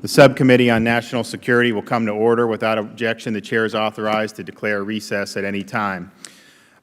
The Subcommittee on National Security will come to order. Without objection, the Chair is authorized to declare recess at any time.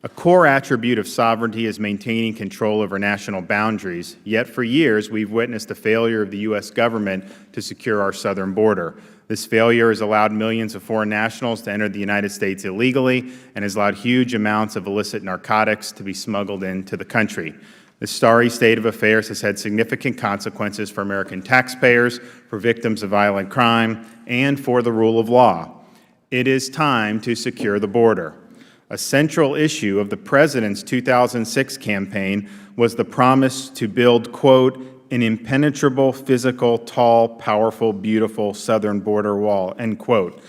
A core attribute of sovereignty is maintaining control over national boundaries, yet for years we've witnessed the failure of the U.S. government to secure our southern border. This failure has allowed millions of foreign nationals to enter the United States illegally and has allowed huge amounts of illicit narcotics to be smuggled into the country. This sorry state of affairs has had significant consequences for American taxpayers, for victims of violent crime, and for the rule of law. It is time to secure the border. A central issue of the President's 2006 campaign was the promise to build, quote, an impenetrable, physical, tall, powerful, beautiful southern border wall, end quote.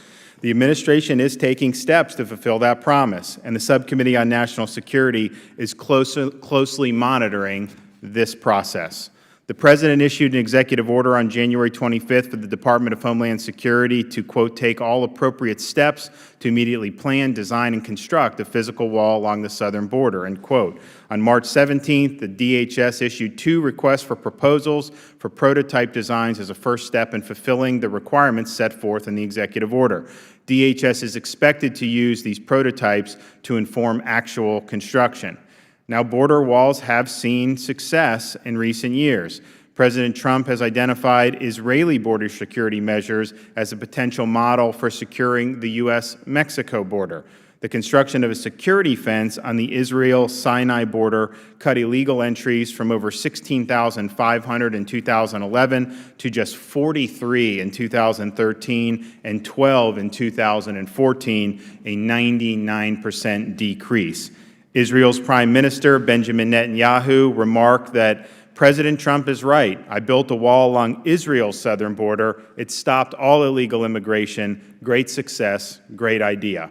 The administration is taking steps to fulfill that promise, and the Subcommittee on National Security is closely monitoring this process. The President issued an executive order on January 25th for the Department of Homeland Security to, quote, take all appropriate steps to immediately plan, design, and construct a physical wall along the southern border, end quote. On March 17th, the DHS issued 2 requests for proposals for prototype designs as a first step in fulfilling the requirements set forth in the executive order. DHS is expected to use these prototypes to inform actual construction. Now, border walls have seen success in recent years. President Trump has identified Israeli border security measures as a potential model for securing the U.S.-Mexico border. The construction of a security fence on the Israel-Sinai border cut illegal entries from over 16,500 in 2011 to just 43 in 2013 and 12 in 2014, a 99% decrease. Israel's Prime Minister, Benjamin Netanyahu, remarked that President Trump is right. I built a wall along Israel's southern border. It stopped all illegal immigration. Great success, great idea.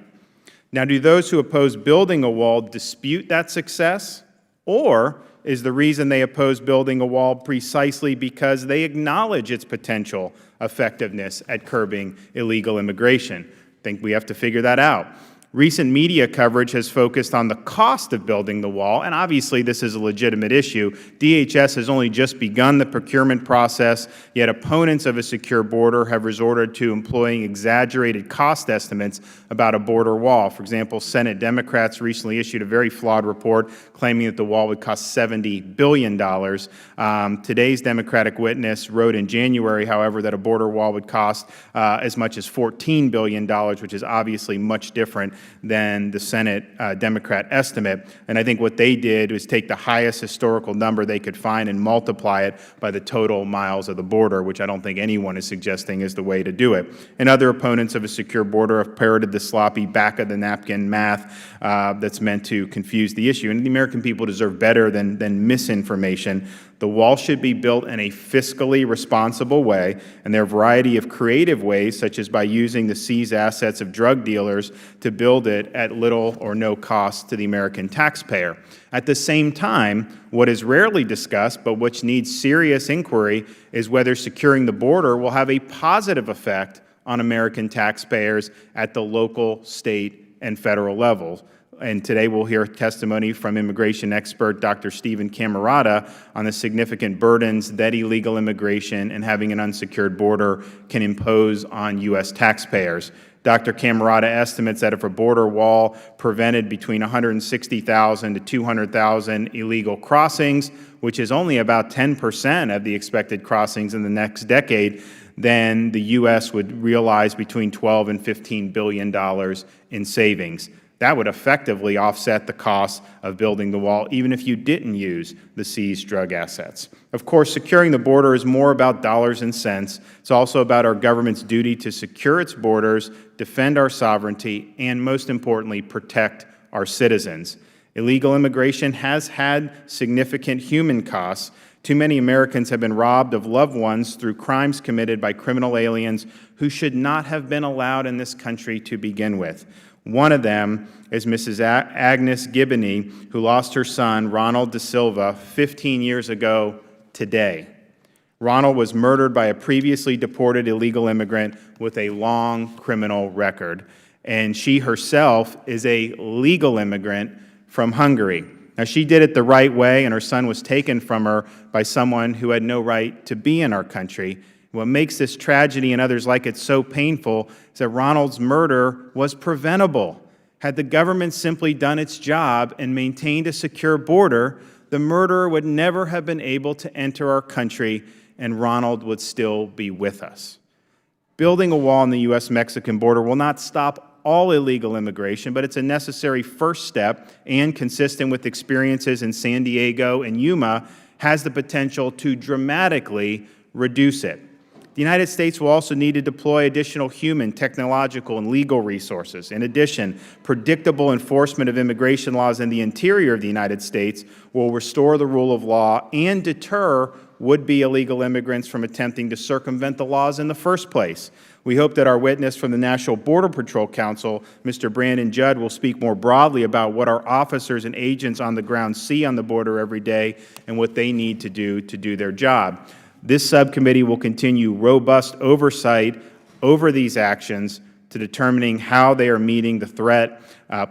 Now, do those who oppose building a wall dispute that success? Or is the reason they oppose building a wall precisely because they acknowledge its potential effectiveness at curbing illegal immigration? I think we have to figure that out. Recent media coverage has focused on the cost of building the wall, and obviously this is a legitimate issue. DHS has only just begun the procurement process, yet opponents of a secure border have resorted to employing exaggerated cost estimates about a border wall. For example, Senate Democrats recently issued a very flawed report claiming that the wall would cost $70 billion. Today's Democratic witness wrote in January, however, that a border wall would cost as much as $14 billion, which is obviously much different than the Senate Democrat estimate. And I think what they did was take the highest historical number they could find and multiply it by the total miles of the border, which I don't think anyone is suggesting is the way to do it. And other opponents of a secure border have parroted the sloppy back-of-the-napkin math that's meant to confuse the issue. And the American people deserve better than misinformation. The wall should be built in a fiscally responsible way, and there are a variety of creative ways, such as by using the seized assets of drug dealers to build it at little or no cost to the American taxpayer. At the same time, what is rarely discussed, but which needs serious inquiry, is whether securing the border will have a positive effect on American taxpayers at the local, state, and federal levels. And today we'll hear testimony from immigration expert Dr. Stephen Camarada on the significant burdens that illegal immigration and having an unsecured border can impose on U.S. taxpayers. Dr. Camarada estimates that if a border wall prevented between 160,000 to 200,000 illegal crossings, which is only about 10% of the expected crossings in the next decade, then the U.S. would realize between $12 and $15 billion in savings. That would effectively offset the cost of building the wall, even if you didn't use the seized drug assets. Of course, securing the border is more about dollars and cents. It's also about our government's duty to secure its borders, defend our sovereignty, and most importantly, protect our citizens. Illegal immigration has had significant human costs. Too many Americans have been robbed of loved ones through crimes committed by criminal aliens who should not have been allowed in this country to begin with. One of them is Mrs. Agnes Giboney, who lost her son, Ronald Da Silva, 15 years ago today. Ronald was murdered by a previously deported illegal immigrant with a long criminal record, and she herself is a legal immigrant from Hungary. Now, she did it the right way, and her son was taken from her by someone who had no right to be in our country. What makes this tragedy and others like it so painful is that Ronald's murder was preventable. Had the government simply done its job and maintained a secure border, the murderer would never have been able to enter our country, and Ronald would still be with us. Building a wall on the U.S.-Mexican border will not stop all illegal immigration, but it's a necessary first step and, consistent with experiences in San Diego and Yuma, has the potential to dramatically reduce it. The United States will also need to deploy additional human, technological, and legal resources. In addition, predictable enforcement of immigration laws in the interior of the United States will restore the rule of law and deter would-be illegal immigrants from attempting to circumvent the laws in the first place. We hope that our witness from the National Border Patrol Council, Mr. Brandon Judd, will speak more broadly about what our officers and agents on the ground see on the border every day and what they need to do their job. This subcommittee will continue robust oversight over these actions to determining how they are meeting the threat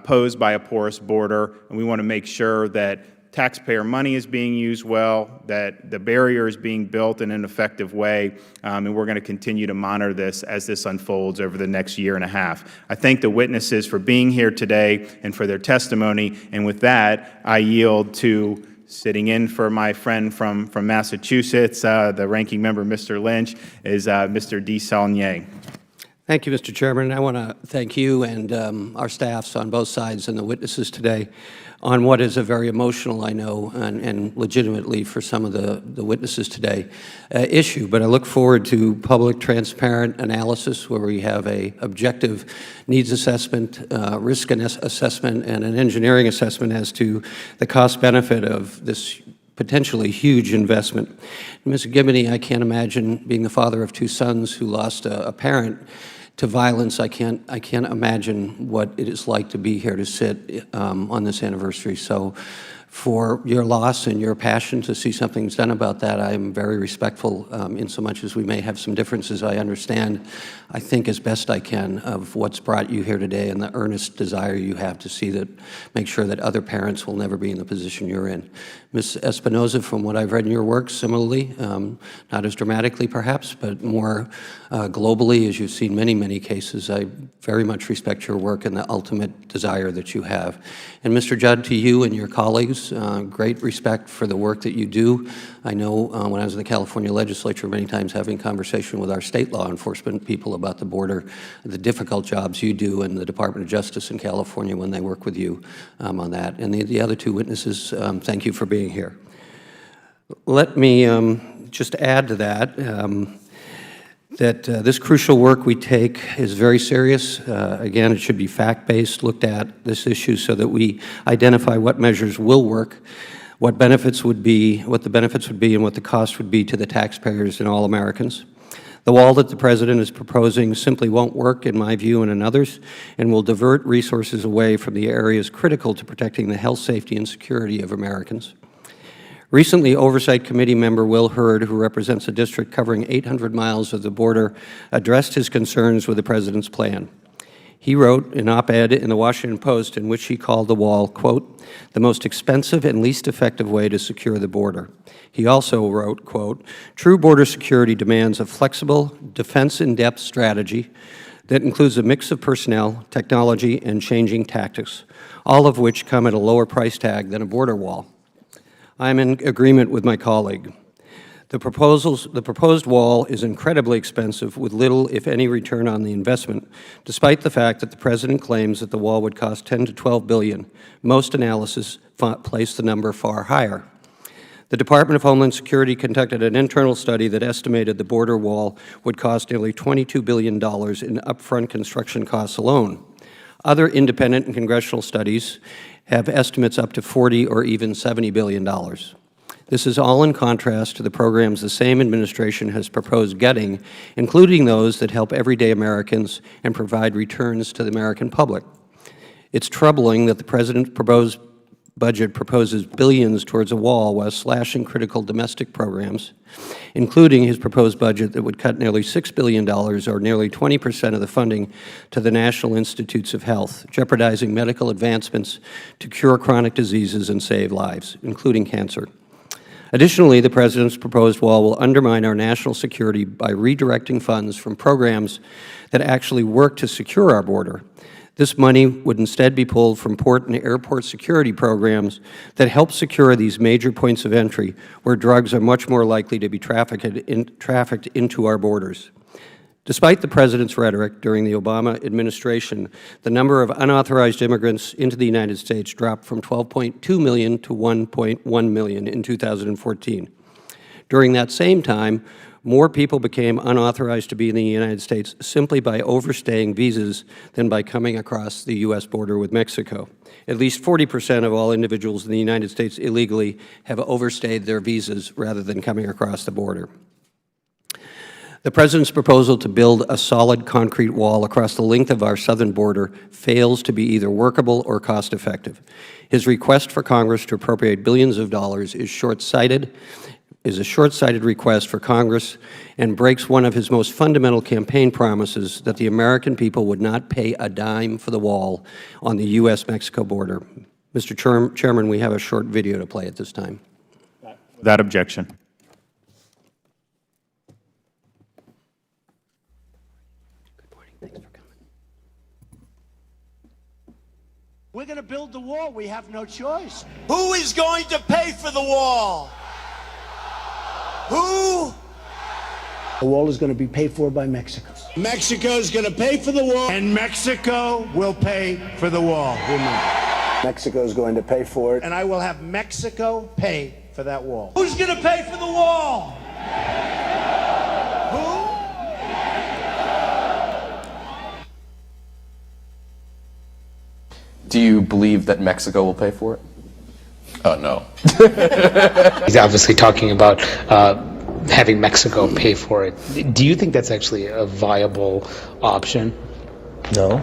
posed by a porous border, and we want to make sure that taxpayer money is being used well, that the barrier is being built in an effective way, and we're going to continue to monitor this as this unfolds over the next year and a half. I thank the witnesses for being here today and for their testimony, and with that, I yield to sitting in for my friend from Massachusetts, the ranking member, Mr. Lynch, is Mr. Desaulnier. Thank you, Mr. Chairman. I want to thank you and our staffs on both sides and the witnesses today on what is a very emotional, I know, and legitimately for some of the witnesses today, issue. But I look forward to public, transparent analysis where we have a objective needs assessment, risk assessment, and an engineering assessment as to the cost-benefit of this potentially huge investment. Ms. Giboney, I can't imagine being the father of two sons who lost a parent to violence. I can't imagine what it is like to be here to sit on this anniversary. So for your loss and your passion to see something's done about that, I'm very respectful in so much as we may have some differences. I understand, I think as best I can, of what's brought you here today and the earnest desire you have to see that, make sure that other parents will never be in the position you're in. Ms. Espinosa, from what I've read in your work, similarly, not as dramatically perhaps, but more globally, as you've seen many, many cases, I very much respect your work and the ultimate desire that you have. And Mr. Judd, to you and your colleagues, great respect for the work that you do. I know when I was in the California legislature many times having conversation with our state law enforcement people about the border, the difficult jobs you do and the Department of Justice in California when they work with you on that. And the other two witnesses, thank you for being here. Let me just add to that, this crucial work we take is very serious. Again, it should be fact-based, looked at, this issue, so that we identify what measures will work, what the benefits would be, and what the cost would be to the taxpayers and all Americans. The wall that the President is proposing simply won't work, in my view and in others, and will divert resources away from the areas critical to protecting the health, safety, and security of Americans. Recently, Oversight Committee member Will Hurd, who represents a district covering 800 miles of the border, addressed his concerns with the President's plan. He wrote an op-ed in the Washington Post in which he called the wall, quote, the most expensive and least effective way to secure the border. He also wrote, quote, true border security demands a flexible, defense-in-depth strategy that includes a mix of personnel, technology, and changing tactics, all of which come at a lower price tag than a border wall. I'm in agreement with my colleague. The proposed wall is incredibly expensive with little, if any, return on the investment, despite the fact that the President claims that the wall would cost $10 to $12 billion. Most analysis place the number far higher. The Department of Homeland Security conducted an internal study that estimated the border wall would cost nearly $22 billion in upfront construction costs alone. Other independent and congressional studies have estimates up to $40 or even $70 billion. This is all in contrast to the programs the same administration has proposed gutting, including those that help everyday Americans and provide returns to the American public. It's troubling that the President's proposed budget proposes billions towards a wall while slashing critical domestic programs, including his proposed budget that would cut nearly $6 billion, or nearly 20% of the funding, to the National Institutes of Health, jeopardizing medical advancements to cure chronic diseases and save lives, including cancer. Additionally, the President's proposed wall will undermine our national security by redirecting funds from programs that actually work to secure our border. This money would instead be pulled from port and airport security programs that help secure these major points of entry where drugs are much more likely to be trafficked into our borders. Despite the President's rhetoric during the Obama administration, the number of unauthorized immigrants into the United States dropped from 12.2 million to 1.1 million in 2014. During that same time, more people became unauthorized to be in the United States simply by overstaying visas than by coming across the U.S. border with Mexico. At least 40% of all individuals in the United States illegally have overstayed their visas rather than coming across the border. The President's proposal to build a solid concrete wall across the length of our southern border fails to be either workable or cost-effective. His request for Congress to appropriate billions of dollars is a short-sighted request for Congress and breaks one of his most fundamental campaign promises that the American people would not pay a dime for the wall on the U.S.-Mexico border. Mr. Chairman, we have a short video to play at this time. Without objection. Thanks for coming. We're going to build the wall. We have no choice. Who is going to pay for the wall? Who? The wall is going to be paid for by Mexico. Mexico is going to pay for the wall, and Mexico will pay for the wall. Mexico is going to pay for it. And I will have Mexico pay for that wall. Who's going to pay for the wall? Who? Do you believe that Mexico will pay for it? No. He's obviously talking about having Mexico pay for it. Do you think that's actually a viable option? No.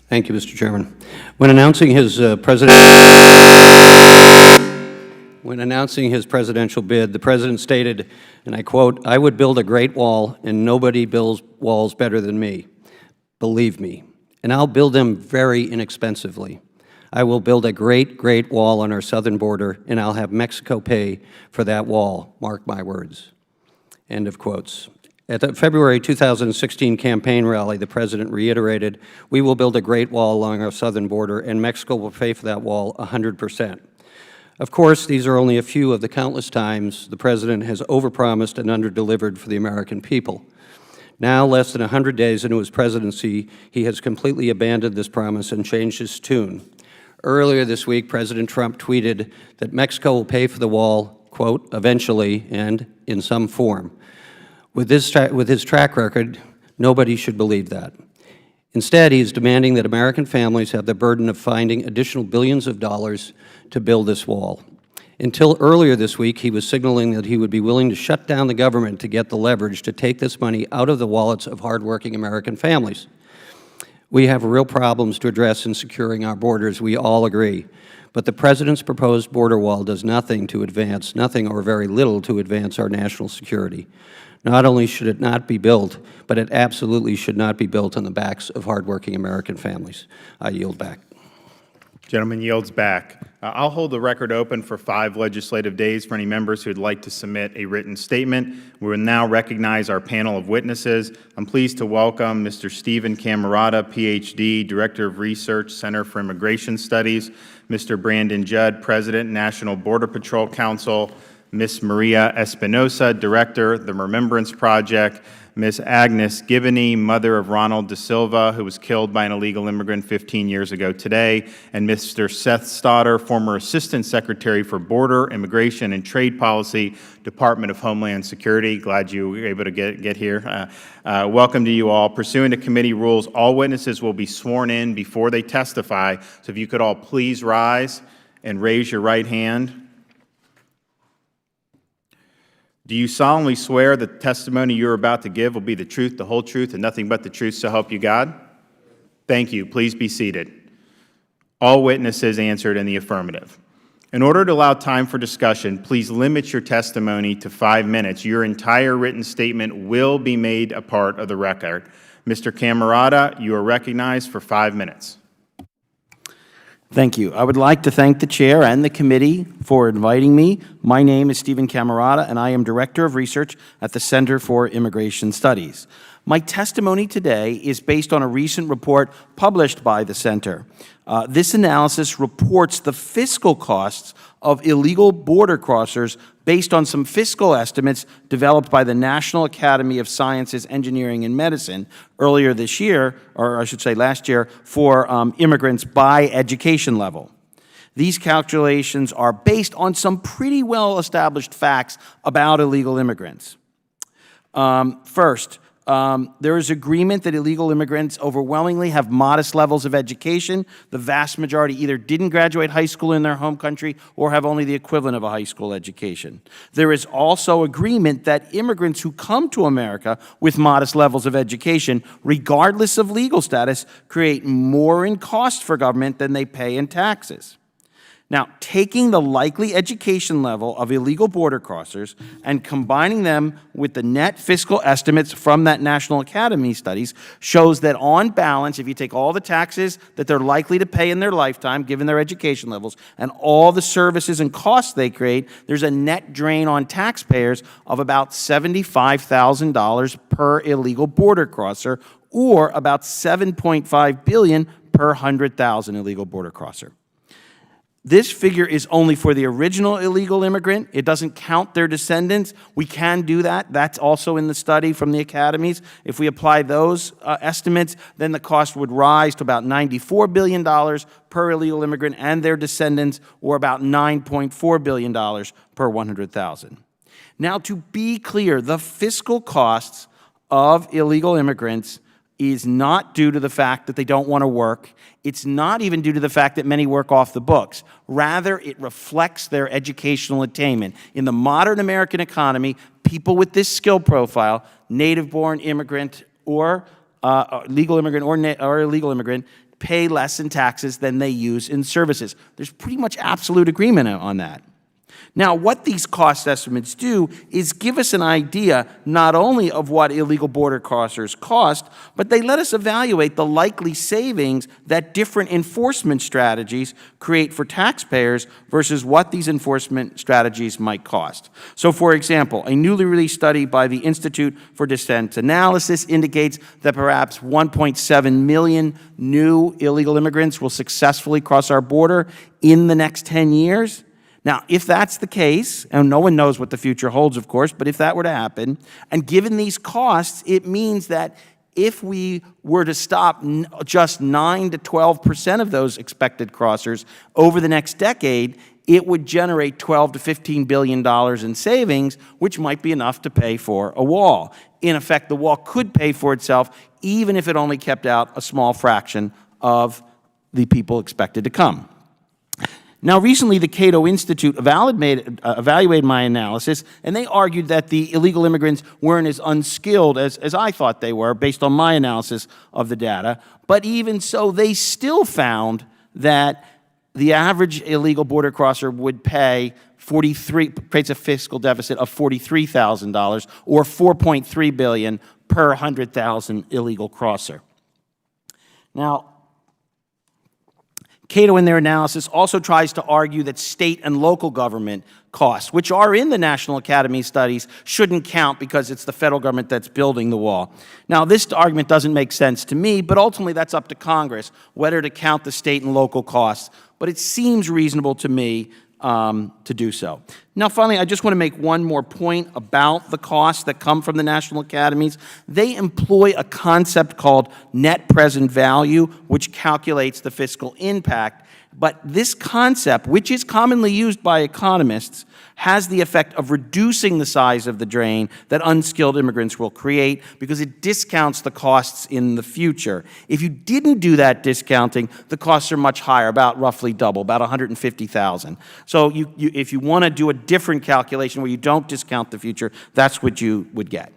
Thank you, Mr. Chairman. When announcing his presidential bid, the President stated, and I quote, "I would build a great wall, and nobody builds walls better than me. Believe me. And I'll build them very inexpensively. I will build a great, great wall on our southern border, and I'll have Mexico pay for that wall. Mark my words." End of quotes. At the February 2016 campaign rally, the President reiterated, "We will build a great wall along our southern border, and Mexico will pay for that wall 100%. Of course, these are only a few of the countless times the President has overpromised and underdelivered for the American people. Now, less than 100 days into his presidency, he has completely abandoned this promise and changed his tune. Earlier this week, President Trump tweeted that Mexico will pay for the wall, quote, "eventually and in some form." With his track record, nobody should believe that. Instead, he is demanding that American families have the burden of finding additional billions of dollars to build this wall. Until earlier this week, he was signaling that he would be willing to shut down the government to get the leverage to take this money out of the wallets of hardworking American families. We have real problems to address in securing our borders, we all agree. But the President's proposed border wall does nothing or very little to advance our national security. Not only should it not be built, but it absolutely should not be built on the backs of hardworking American families. I yield back. Gentleman yields back. I'll hold the record open for 5 legislative days for any members who would like to submit a written statement. We will now recognize our panel of witnesses. I'm pleased to welcome Mr. Stephen Camarada, Ph.D., Director of Research, Center for Immigration Studies, Mr. Brandon Judd, President, National Border Patrol Council, Ms. Maria Espinosa, Director, the Remembrance Project, Ms. Agnes Giboney, mother of Ronald Da Silva, who was killed by an illegal immigrant 15 years ago today, and Mr. Seth Stodder, former Assistant Secretary for Border, Immigration, and Trade Policy, Department of Homeland Security. Glad you were able to get here. Welcome to you all. Pursuant to committee rules, all witnesses will be sworn in before they testify, so if you could all please rise and raise your right hand. Do you solemnly swear that the testimony you are about to give will be the truth, the whole truth, and nothing but the truth, so help you God? Thank you. Please be seated. All witnesses answered in the affirmative. In order to allow time for discussion, please limit your testimony to 5 minutes. Your entire written statement will be made a part of the record. Mr. Camarada, you are recognized for 5 minutes. Thank you. I would like to thank the chair and the committee for inviting me. My name is Stephen Camarada, and I am Director of Research at the Center for Immigration Studies. My testimony today is based on a recent report published by the Center. This analysis reports the fiscal costs of illegal border crossers based on some fiscal estimates developed by the National Academy of Sciences, Engineering, and Medicine earlier this year, or I should say last year, for immigrants by education level. These calculations are based on some pretty well-established facts about illegal immigrants. First, there is agreement that illegal immigrants overwhelmingly have modest levels of education. The vast majority either didn't graduate high school in their home country or have only the equivalent of a high school education. There is also agreement that immigrants who come to America with modest levels of education, regardless of legal status, create more in cost for government than they pay in taxes. Now, taking the likely education level of illegal border crossers and combining them with the net fiscal estimates from that National Academy studies shows that on balance, if you take all the taxes that they're likely to pay in their lifetime, given their education levels, and all the services and costs they create, there's a net drain on taxpayers of about $75,000 per illegal border crosser, or about $7.5 billion per 100,000 illegal border crosser. This figure is only for the original illegal immigrant. It doesn't count their descendants. We can do that. That's also in the study from the academies. If we apply those estimates, then the cost would rise to about $94 billion per illegal immigrant and their descendants, or about $9.4 billion per 100,000. Now, to be clear, the fiscal costs of illegal immigrants is not due to the fact that they don't want to work. It's not even due to the fact that many work off the books. Rather, it reflects their educational attainment. In the modern American economy, people with this skill profile, native-born immigrant or legal immigrant or illegal immigrant, pay less in taxes than they use in services. There's pretty much absolute agreement on that. Now, what these cost estimates do is give us an idea not only of what illegal border crossers cost, but they let us evaluate the likely savings that different enforcement strategies create for taxpayers versus what these enforcement strategies might cost. So, for example, a newly released study by the Institute for Dissent Analysis indicates that perhaps 1.7 million new illegal immigrants will successfully cross our border in the next 10 years. Now, if that's the case, and no one knows what the future holds, of course, but if that were to happen, and given these costs, it means that if we were to stop just 9 to 12% of those expected crossers over the next decade, it would generate $12 to $15 billion in savings, which might be enough to pay for a wall. In effect, the wall could pay for itself, even if it only kept out a small fraction of the people expected to come. Now, recently, the Cato Institute evaluated my analysis, and they argued that the illegal immigrants weren't as unskilled as I thought they were, based on my analysis of the data. But even so, they still found that the average illegal border crosser would pay creates a fiscal deficit of $43,000, or $4.3 billion per 100,000 illegal crosser. Now, Cato, in their analysis, also tries to argue that state and local government costs, which are in the National Academy studies, shouldn't count because it's the federal government that's building the wall. Now, this argument doesn't make sense to me, but ultimately that's up to Congress, whether to count the state and local costs. But it seems reasonable to me to do so. Now, finally, I just want to make one more point about the costs that come from the National Academies. They employ a concept called net present value, which calculates the fiscal impact. But this concept, which is commonly used by economists, has the effect of reducing the size of the drain that unskilled immigrants will create because it discounts the costs in the future. If you didn't do that discounting, the costs are much higher, about roughly double, about $150,000. So if you want to do a different calculation where you don't discount the future, that's what you would get.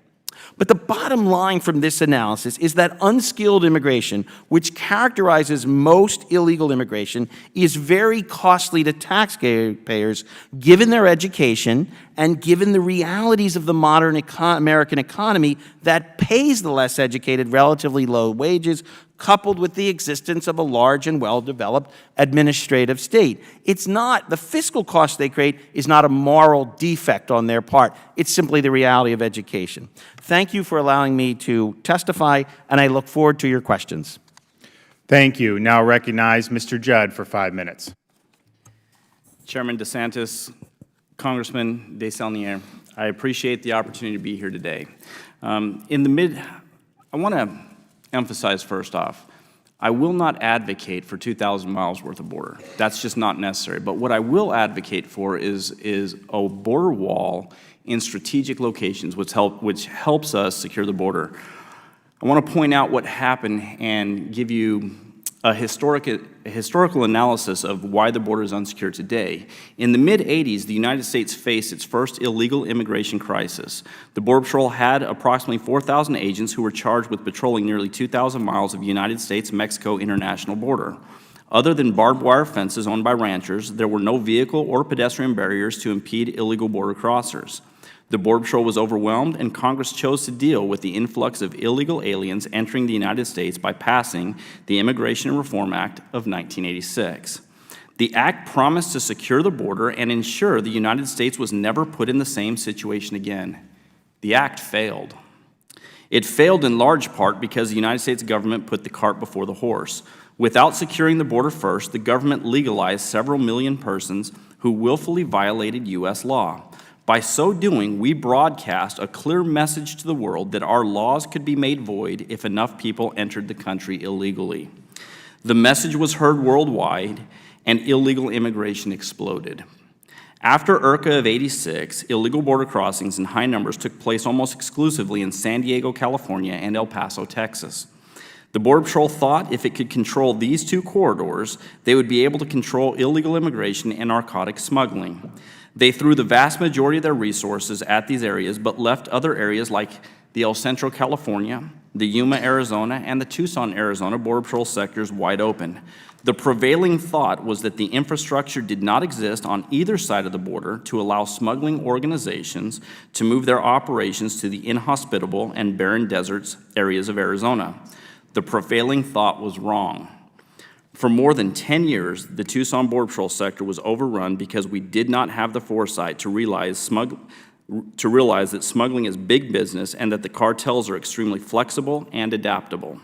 But the bottom line from this analysis is that unskilled immigration, which characterizes most illegal immigration, is very costly to taxpayers given their education and given the realities of the modern American economy that pays the less educated relatively low wages, coupled with the existence of a large and well-developed administrative state. It's not, the fiscal cost they create is not a moral defect on their part. It's simply the reality of education. Thank you for allowing me to testify, and I look forward to your questions. Thank you. Now recognize Mr. Judd for 5 minutes. Chairman DeSantis, Congressman DeSaulnier, I appreciate the opportunity to be here today. I want to emphasize first off, I will not advocate for 2,000 miles worth of border. That's just not necessary. But what I will advocate for is a border wall in strategic locations, which helps us secure the border. I want to point out what happened and give you a historical analysis of why the border is unsecured today. In the mid-'80s, the United States faced its first illegal immigration crisis. The Border Patrol had approximately 4,000 agents who were charged with patrolling nearly 2,000 miles of the United States-Mexico international border. Other than barbed wire fences owned by ranchers, there were no vehicle or pedestrian barriers to impede illegal border crossers. The Border Patrol was overwhelmed, and Congress chose to deal with the influx of illegal aliens entering the United States by passing the Immigration and Reform Act of 1986. The act promised to secure the border and ensure the United States was never put in the same situation again. The act failed. It failed in large part because the United States government put the cart before the horse. Without securing the border first, the government legalized several million persons who willfully violated U.S. law. By so doing, we broadcast a clear message to the world that our laws could be made void if enough people entered the country illegally. The message was heard worldwide, and illegal immigration exploded. After IRCA of '86, illegal border crossings in high numbers took place almost exclusively in San Diego, California, and El Paso, Texas. The Border Patrol thought if it could control these two corridors, they would be able to control illegal immigration and narcotic smuggling. They threw the vast majority of their resources at these areas, but left other areas like the El Centro, California, the Yuma, Arizona, and the Tucson, Arizona Border Patrol sectors wide open. The prevailing thought was that the infrastructure did not exist on either side of the border to allow smuggling organizations to move their operations to the inhospitable and barren deserts areas of Arizona. The prevailing thought was wrong. For more than 10 years, the Tucson Border Patrol sector was overrun because we did not have the foresight to realize that smuggling is big business and that the cartels are extremely flexible and adaptable.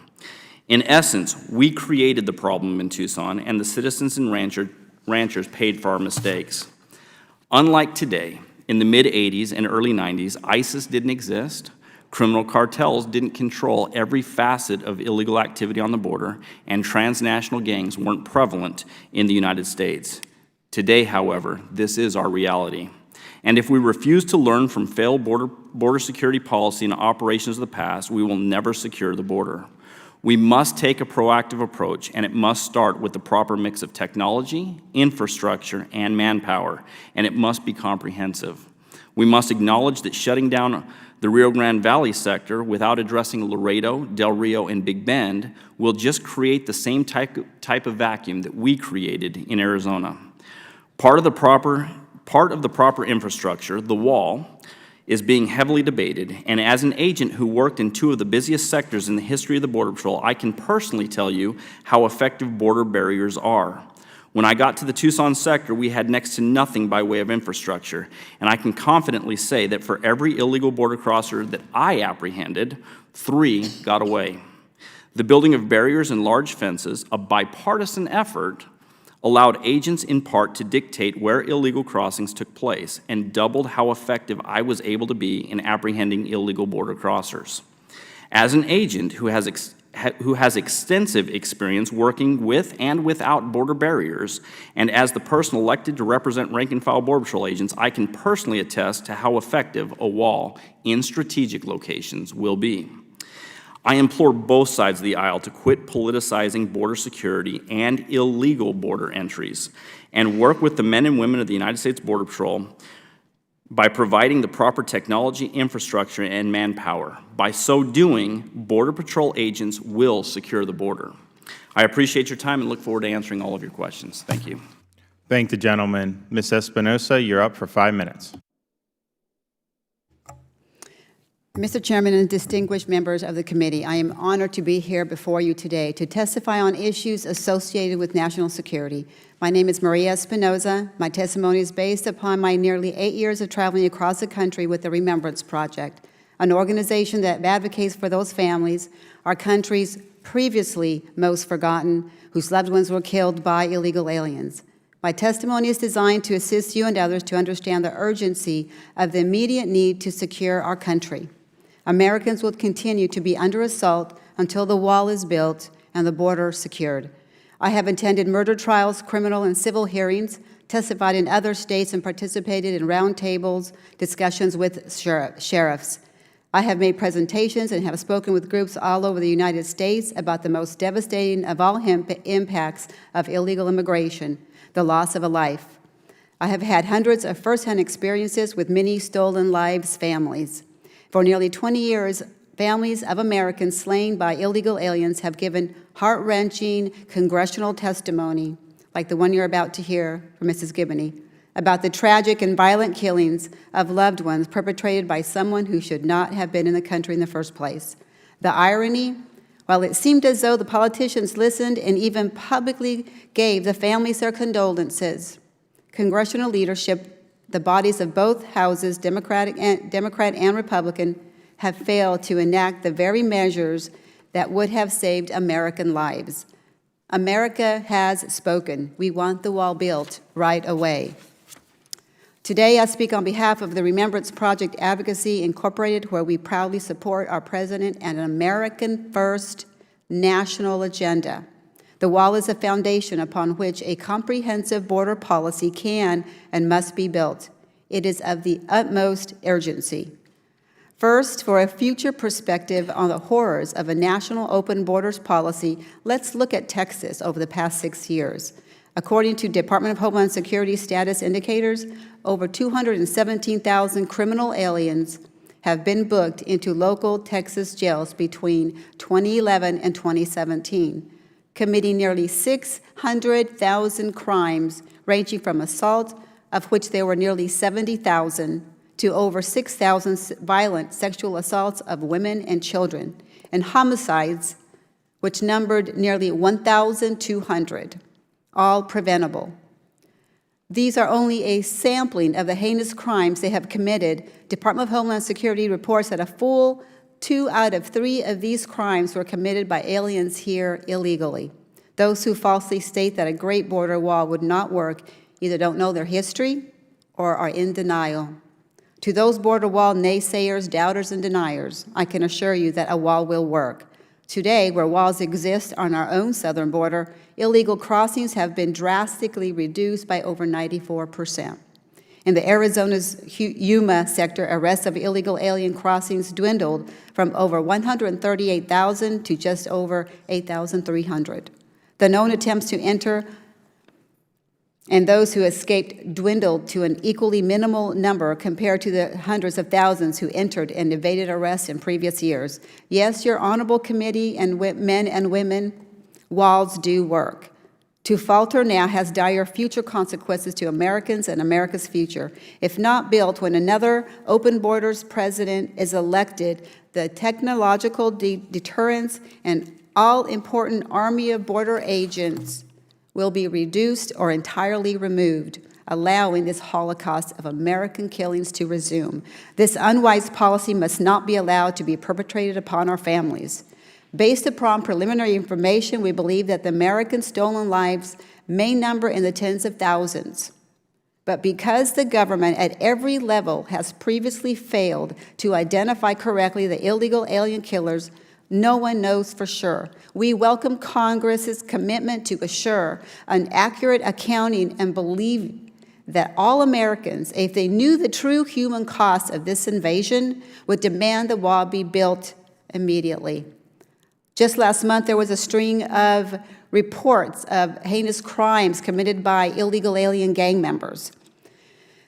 In essence, we created the problem in Tucson, and the citizens and ranchers paid for our mistakes. Unlike today, in the mid-'80s and early '90s, ISIS didn't exist. Criminal cartels didn't control every facet of illegal activity on the border, and transnational gangs weren't prevalent in the United States. Today, however, this is our reality. And if we refuse to learn from failed border security policy and operations of the past, we will never secure the border. We must take a proactive approach, and it must start with the proper mix of technology, infrastructure, and manpower, and it must be comprehensive. We must acknowledge that shutting down the Rio Grande Valley sector without addressing Laredo, Del Rio, and Big Bend will just create the same type of vacuum that we created in Arizona. Part of the proper infrastructure, the wall, is being heavily debated, and as an agent who worked in two of the busiest sectors in the history of the Border Patrol, I can personally tell you how effective border barriers are. When I got to the Tucson sector, we had next to nothing by way of infrastructure, and I can confidently say that for every illegal border crosser that I apprehended, 3 got away. The building of barriers and large fences, a bipartisan effort, allowed agents in part to dictate where illegal crossings took place and doubled how effective I was able to be in apprehending illegal border crossers. As an agent who has extensive experience working with and without border barriers, and as the person elected to represent rank-and-file Border Patrol agents, I can personally attest to how effective a wall in strategic locations will be. I implore both sides of the aisle to quit politicizing border security and illegal border entries and work with the men and women of the United States Border Patrol by providing the proper technology, infrastructure, and manpower. By so doing, Border Patrol agents will secure the border. I appreciate your time and look forward to answering all of your questions. Thank you. Thank the gentleman. Ms. Espinosa, you're up for 5 minutes. Mr. Chairman and distinguished members of the committee, I am honored to be here before you today to testify on issues associated with national security. My name is Maria Espinosa. My testimony is based upon my nearly 8 years of traveling across the country with the Remembrance Project, an organization that advocates for those families, our country's previously most forgotten, whose loved ones were killed by illegal aliens. My testimony is designed to assist you and others to understand the urgency of the immediate need to secure our country. Americans will continue to be under assault until the wall is built and the border secured. I have attended murder trials, criminal and civil hearings, testified in other states, and participated in roundtables, discussions with sheriffs. I have made presentations and have spoken with groups all over the United States about the most devastating of all impacts of illegal immigration, the loss of a life. I have had hundreds of firsthand experiences with many stolen lives, families. For nearly 20 years, families of Americans slain by illegal aliens have given heart-wrenching congressional testimony, like the one you're about to hear from Mrs. Giboney, about the tragic and violent killings of loved ones perpetrated by someone who should not have been in the country in the first place. The irony, while it seemed as though the politicians listened and even publicly gave the families their condolences, congressional leadership, the bodies of both houses, Democrat and Republican, have failed to enact the very measures that would have saved American lives. America has spoken. We want the wall built right away. Today, I speak on behalf of the Remembrance Project Advocacy Incorporated, where we proudly support our president and an American-first national agenda. The wall is a foundation upon which a comprehensive border policy can and must be built. It is of the utmost urgency. First, for a future perspective on the horrors of a national open borders policy, let's look at Texas over the past 6 years. According to Department of Homeland Security status indicators, over 217,000 criminal aliens have been booked into local Texas jails between 2011 and 2017. Committing nearly 600,000 crimes, ranging from assault, of which there were nearly 70,000, to over 6,000 violent sexual assaults of women and children, and homicides, which numbered nearly 1,200, all preventable. These are only a sampling of the heinous crimes they have committed. Department of Homeland Security reports that a full 2 out of 3 of these crimes were committed by aliens here illegally. Those who falsely state that a great border wall would not work either don't know their history or are in denial. To those border wall naysayers, doubters, and deniers, I can assure you that a wall will work. Today, where walls exist on our own southern border, illegal crossings have been drastically reduced by over 94%. In the Arizona's Yuma sector, arrests of illegal alien crossings dwindled from over 138,000 to just over 8,300. The known attempts to enter and those who escaped dwindled to an equally minimal number compared to the hundreds of thousands who entered and evaded arrest in previous years. Yes, your honorable committee and men and women, walls do work. To falter now has dire future consequences to Americans and America's future. If not built when another open borders president is elected, the technological deterrence and all-important army of border agents will be reduced or entirely removed, allowing this Holocaust of American killings to resume. This unwise policy must not be allowed to be perpetrated upon our families. Based upon preliminary information, we believe that the American stolen lives may number in the tens of thousands. But because the government at every level has previously failed to identify correctly the illegal alien killers, no one knows for sure. We welcome Congress's commitment to assure an accurate accounting and believe that all Americans, if they knew the true human cost of this invasion, would demand the wall be built immediately. Just last month, there was a string of reports of heinous crimes committed by illegal alien gang members.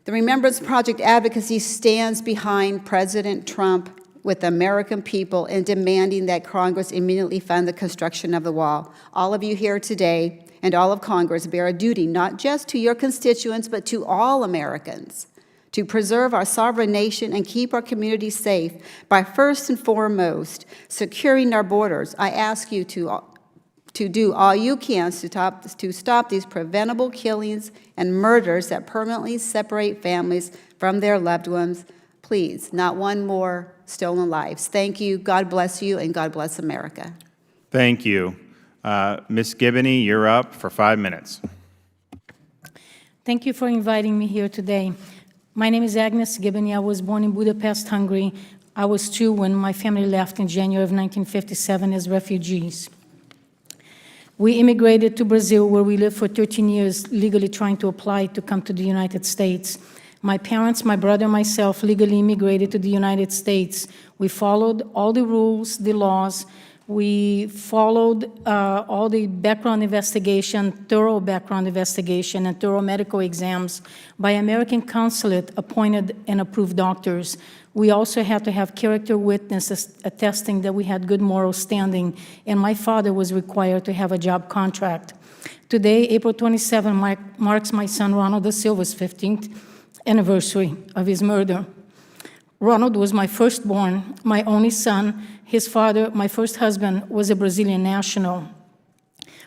The Remembrance Project advocacy stands behind President Trump with the American people in demanding that Congress immediately fund the construction of the wall. All of you here today and all of Congress bear a duty not just to your constituents, but to all Americans to preserve our sovereign nation and keep our communities safe by first and foremost securing our borders. I ask you to do all you can to stop these preventable killings and murders that permanently separate families from their loved ones. Please, not one more stolen lives. Thank you. God bless you, and God bless America. Thank you. Ms. Giboney, you're up for 5 minutes. Thank you for inviting me here today. My name is Agnes Giboney. I was born in Budapest, Hungary. I was 2 when my family left in January of 1957 as refugees. We immigrated to Brazil, where we lived for 13 years, legally trying to apply to come to the United States. My parents, my brother, and myself legally immigrated to the United States. We followed all the rules, the laws. We followed all the background investigation, thorough background investigation, and thorough medical exams by American consulate appointed and approved doctors. We also had to have character witnesses attesting that we had good moral standing, and my father was required to have a job contract. Today, April 27, marks my son Ronald da Silva's 15th anniversary of his murder. Ronald was my firstborn, my only son. His father, my first husband, was a Brazilian national.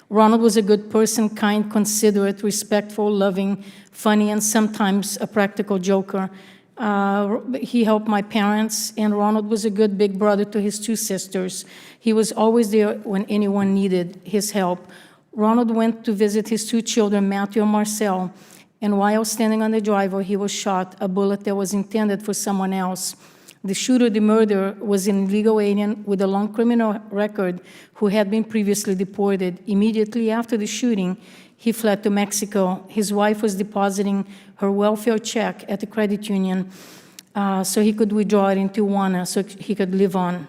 Ronald was a good person, kind, considerate, respectful, loving, funny, and sometimes a practical joker. He helped my parents, and Ronald was a good big brother to his 2 sisters. He was always there when anyone needed his help. Ronald went to visit his 2 children, Matthew and Marcel, and while standing on the driveway, he was shot, a bullet that was intended for someone else. The shooter, the murderer, was an illegal alien with a long criminal record who had been previously deported. Immediately after the shooting, he fled to Mexico. His wife was depositing her welfare check at the credit union so he could withdraw it in Tijuana so he could live on.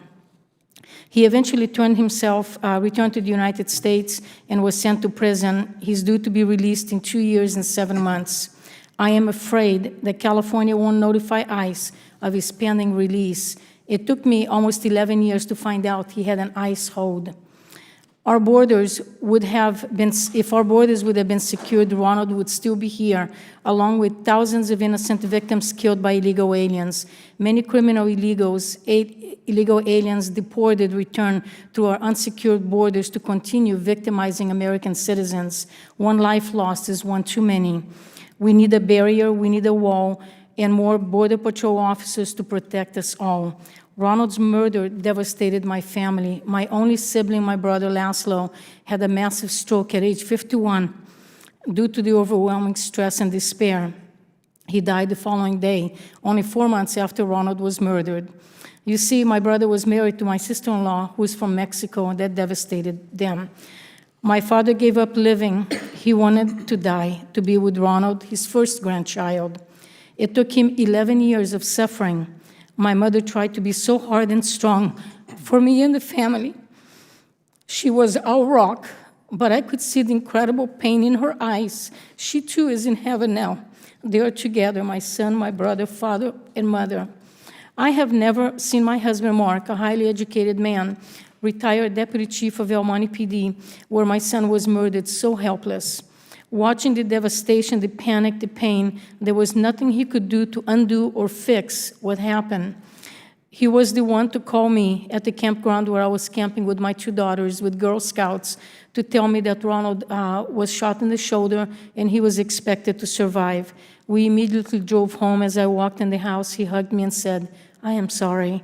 He eventually returned to the United States and was sent to prison. He's due to be released in 2 years and 7 months. I am afraid that California won't notify ICE of his pending release. It took me almost 11 years to find out he had an ICE hold. If our borders would have been secured, Ronald would still be here, along with thousands of innocent victims killed by illegal aliens. Many criminal illegal aliens deported return through our unsecured borders to continue victimizing American citizens. One life lost is one too many. We need a barrier, we need a wall, and more Border Patrol officers to protect us all. Ronald's murder devastated my family. My only sibling, my brother Laszlo, had a massive stroke at age 51 due to the overwhelming stress and despair. He died the following day, only 4 months after Ronald was murdered. You see, my brother was married to my sister-in-law, who is from Mexico, and that devastated them. My father gave up living. He wanted to die, to be with Ronald, his first grandchild. It took him 11 years of suffering. My mother tried to be so hard and strong for me and the family. She was our rock, but I could see the incredible pain in her eyes. She too is in heaven now. They are together, my son, my brother, father, and mother. I have never seen my husband Mark, a highly educated man, retired deputy chief of El Monte PD, where my son was murdered, so helpless. Watching the devastation, the panic, the pain, there was nothing he could do to undo or fix what happened. He was the one to call me at the campground where I was camping with my 2 daughters with Girl Scouts to tell me that Ronald was shot in the shoulder and he was expected to survive. We immediately drove home. As I walked in the house, he hugged me and said, "I am sorry."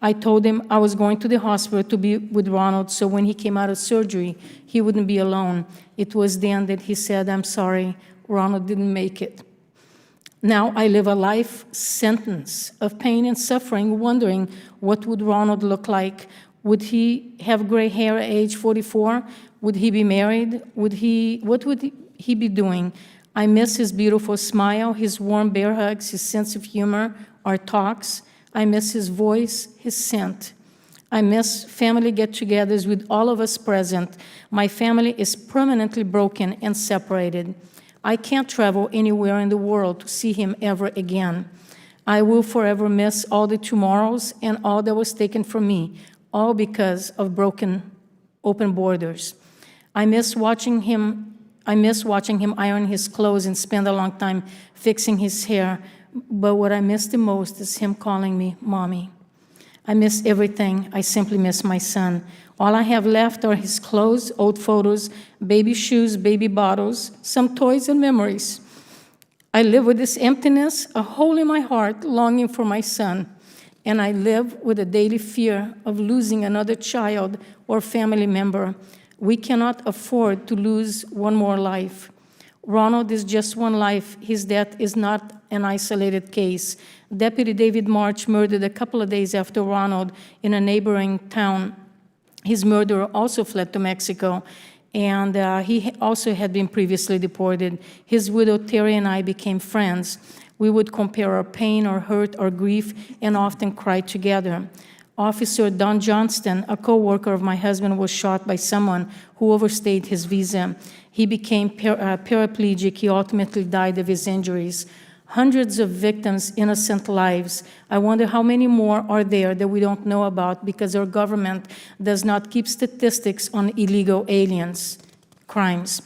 I told him I was going to the hospital to be with Ronald, so when he came out of surgery, he wouldn't be alone. It was then that he said, "I'm sorry, Ronald didn't make it." Now I live a life sentence of pain and suffering, wondering what would Ronald look like. Would he have gray hair at age 44? Would he be married? What would he be doing? I miss his beautiful smile, his warm bear hugs, his sense of humor, our talks. I miss his voice, his scent. I miss family get-togethers with all of us present. My family is permanently broken and separated. I can't travel anywhere in the world to see him ever again. I will forever miss all the tomorrows and all that was taken from me, all because of broken, open borders. I miss watching him iron his clothes and spend a long time fixing his hair but what I miss the most is him calling me Mommy. I miss everything. I simply miss my son. All I have left are his clothes, old photos, baby shoes, baby bottles, some toys and memories. I live with this emptiness, a hole in my heart, longing for my son. And I live with a daily fear of losing another child or family member. We cannot afford to lose one more life. Ronald is just one life. His death is not an isolated case. Deputy David March murdered a couple of days after Ronald in a neighboring town. His murderer also fled to Mexico, and he also had been previously deported. His widow, Terry, and I became friends. We would compare our pain, our hurt, our grief, and often cry together. Officer Don Johnston, a co-worker of my husband, was shot by someone who overstayed his visa. He became paraplegic. He ultimately died of his injuries. Hundreds of victims, innocent lives. I wonder how many more are there that we don't know about because our government does not keep statistics on illegal aliens, crimes.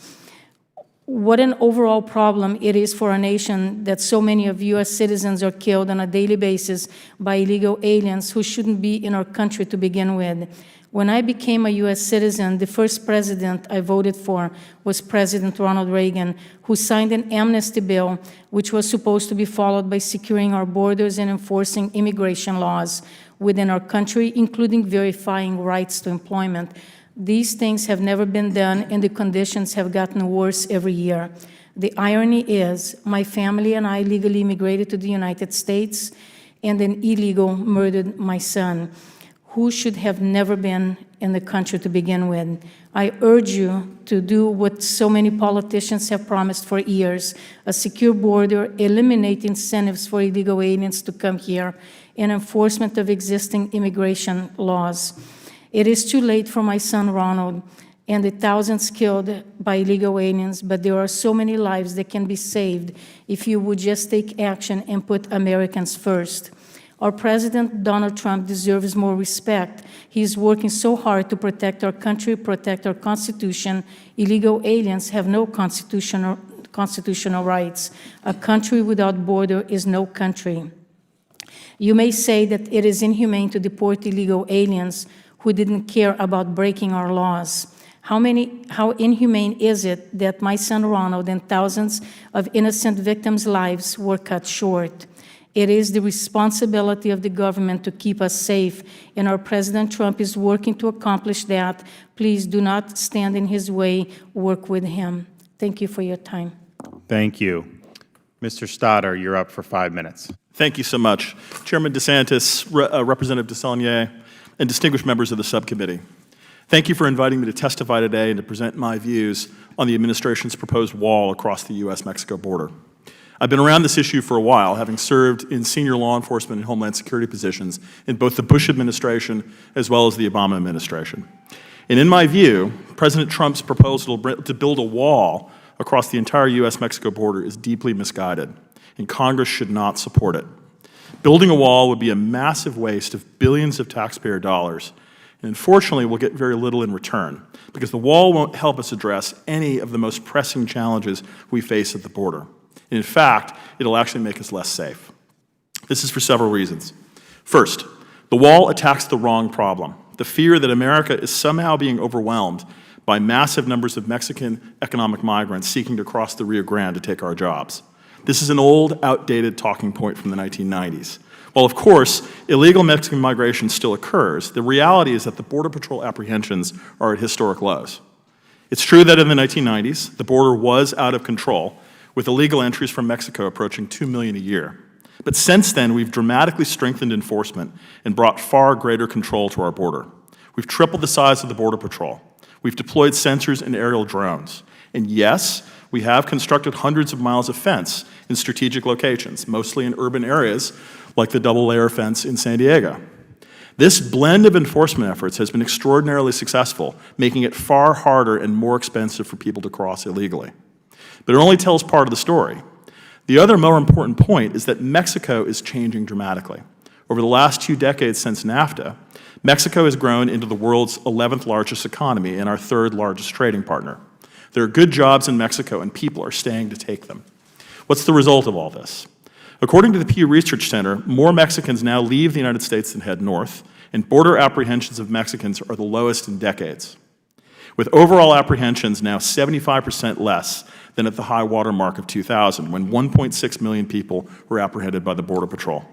What an overall problem it is for a nation that so many of U.S. citizens are killed on a daily basis by illegal aliens who shouldn't be in our country to begin with. When I became a U.S. citizen, the first president I voted for was President Ronald Reagan, who signed an amnesty bill, which was supposed to be followed by securing our borders and enforcing immigration laws within our country, including verifying rights to employment. These things have never been done, and the conditions have gotten worse every year. The irony is, my family and I legally immigrated to the United States, and an illegal murdered my son, who should have never been in the country to begin with. I urge you to do what so many politicians have promised for years: a secure border, eliminate incentives for illegal aliens to come here, and enforcement of existing immigration laws. It is too late for my son Ronald and the thousands killed by illegal aliens, but there are so many lives that can be saved if you would just take action and put Americans first. Our President, Donald Trump, deserves more respect. He is working so hard to protect our country, protect our Constitution. Illegal aliens have no constitutional rights. A country without border is no country. You may say that it is inhumane to deport illegal aliens who didn't care about breaking our laws. How inhumane is it that my son Ronald and thousands of innocent victims' lives were cut short? It is the responsibility of the government to keep us safe, and our President Trump is working to accomplish that. Please do not stand in his way. Work with him. Thank you for your time. Thank you. Mr. Stodder, you're up for 5 minutes. Thank you so much. Chairman DeSantis, Representative DeSaulnier, and distinguished members of the subcommittee. Thank you for inviting me to testify today and to present my views on the administration's proposed wall across the U.S.-Mexico border. I've been around this issue for a while, having served in senior law enforcement and homeland security positions in both the Bush administration as well as the Obama administration. And in my view, President Trump's proposal to build a wall across the entire U.S.-Mexico border is deeply misguided, and Congress should not support it. Building a wall would be a massive waste of billions of taxpayer dollars, and unfortunately we'll get very little in return, because the wall won't help us address any of the most pressing challenges we face at the border. And in fact, it'll actually make us less safe. This is for several reasons. First, the wall attacks the wrong problem: the fear that America is somehow being overwhelmed by massive numbers of Mexican economic migrants seeking to cross the Rio Grande to take our jobs. This is an old, outdated talking point from the 1990s. While, of course, illegal Mexican migration still occurs, the reality is that the Border Patrol apprehensions are at historic lows. It's true that in the 1990s, the border was out of control, with illegal entries from Mexico approaching 2 million a year. But since then, we've dramatically strengthened enforcement and brought far greater control to our border. We've tripled the size of the Border Patrol. We've deployed sensors and aerial drones. And yes, we have constructed hundreds of miles of fence in strategic locations, mostly in urban areas like the double-layer fence in San Diego. This blend of enforcement efforts has been extraordinarily successful, making it far harder and more expensive for people to cross illegally. But it only tells part of the story. The other more important point is that Mexico is changing dramatically. Over the last 2 decades since NAFTA, Mexico has grown into the world's 11th largest economy and our 3rd largest trading partner. There are good jobs in Mexico, and people are staying to take them. What's the result of all this? According to the Pew Research Center, more Mexicans now leave the United States than head north, and border apprehensions of Mexicans are the lowest in decades, with overall apprehensions now 75% less than at the high water mark of 2000, when 1.6 million people were apprehended by the Border Patrol.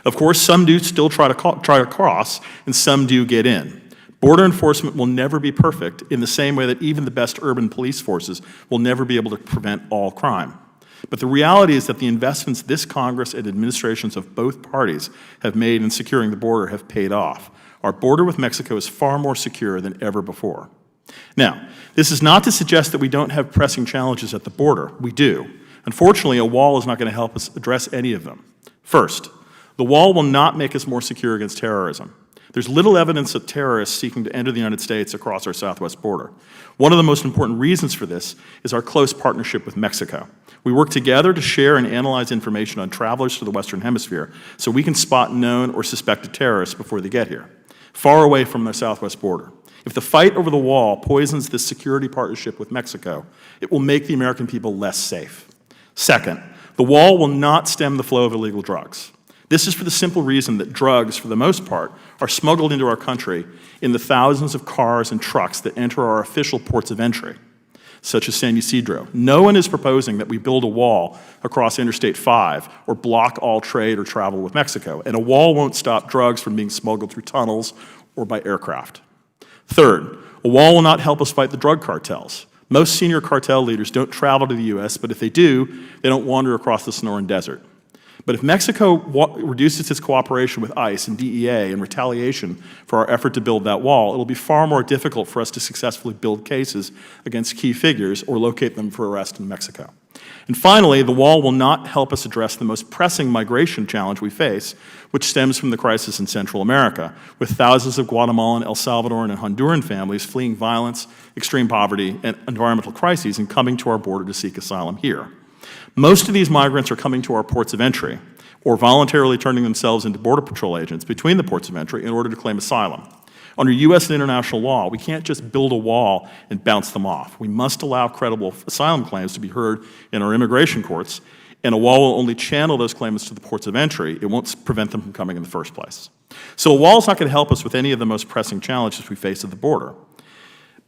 Of course, some do still try to cross, and some do get in. Border enforcement will never be perfect, in the same way that even the best urban police forces will never be able to prevent all crime. But the reality is that the investments this Congress and administrations of both parties have made in securing the border have paid off. Our border with Mexico is far more secure than ever before. Now, this is not to suggest that we don't have pressing challenges at the border. We do. Unfortunately, a wall is not going to help us address any of them. First, the wall will not make us more secure against terrorism. There's little evidence of terrorists seeking to enter the United States across our southwest border. One of the most important reasons for this is our close partnership with Mexico. We work together to share and analyze information on travelers to the Western Hemisphere so we can spot known or suspected terrorists before they get here, far away from their southwest border. If the fight over the wall poisons this security partnership with Mexico, it will make the American people less safe. Second, the wall will not stem the flow of illegal drugs. This is for the simple reason that drugs, for the most part, are smuggled into our country in the thousands of cars and trucks that enter our official ports of entry, such as San Ysidro. No one is proposing that we build a wall across Interstate 5 or block all trade or travel with Mexico, and a wall won't stop drugs from being smuggled through tunnels or by aircraft. Third, a wall will not help us fight the drug cartels. Most senior cartel leaders don't travel to the U.S., but if they do, they don't wander across the Sonoran Desert. But if Mexico reduces its cooperation with ICE and DEA in retaliation for our effort to build that wall, it'll be far more difficult for us to successfully build cases against key figures or locate them for arrest in Mexico. And finally, the wall will not help us address the most pressing migration challenge we face, which stems from the crisis in Central America, with thousands of Guatemalan, El Salvadoran, and Honduran families fleeing violence, extreme poverty, and environmental crises and coming to our border to seek asylum here. Most of these migrants are coming to our ports of entry or voluntarily turning themselves into Border Patrol agents between the ports of entry in order to claim asylum. Under U.S. and international law, we can't just build a wall and bounce them off. We must allow credible asylum claims to be heard in our immigration courts, and a wall will only channel those claimants to the ports of entry. It won't prevent them from coming in the first place. So a wall is not going to help us with any of the most pressing challenges we face at the border.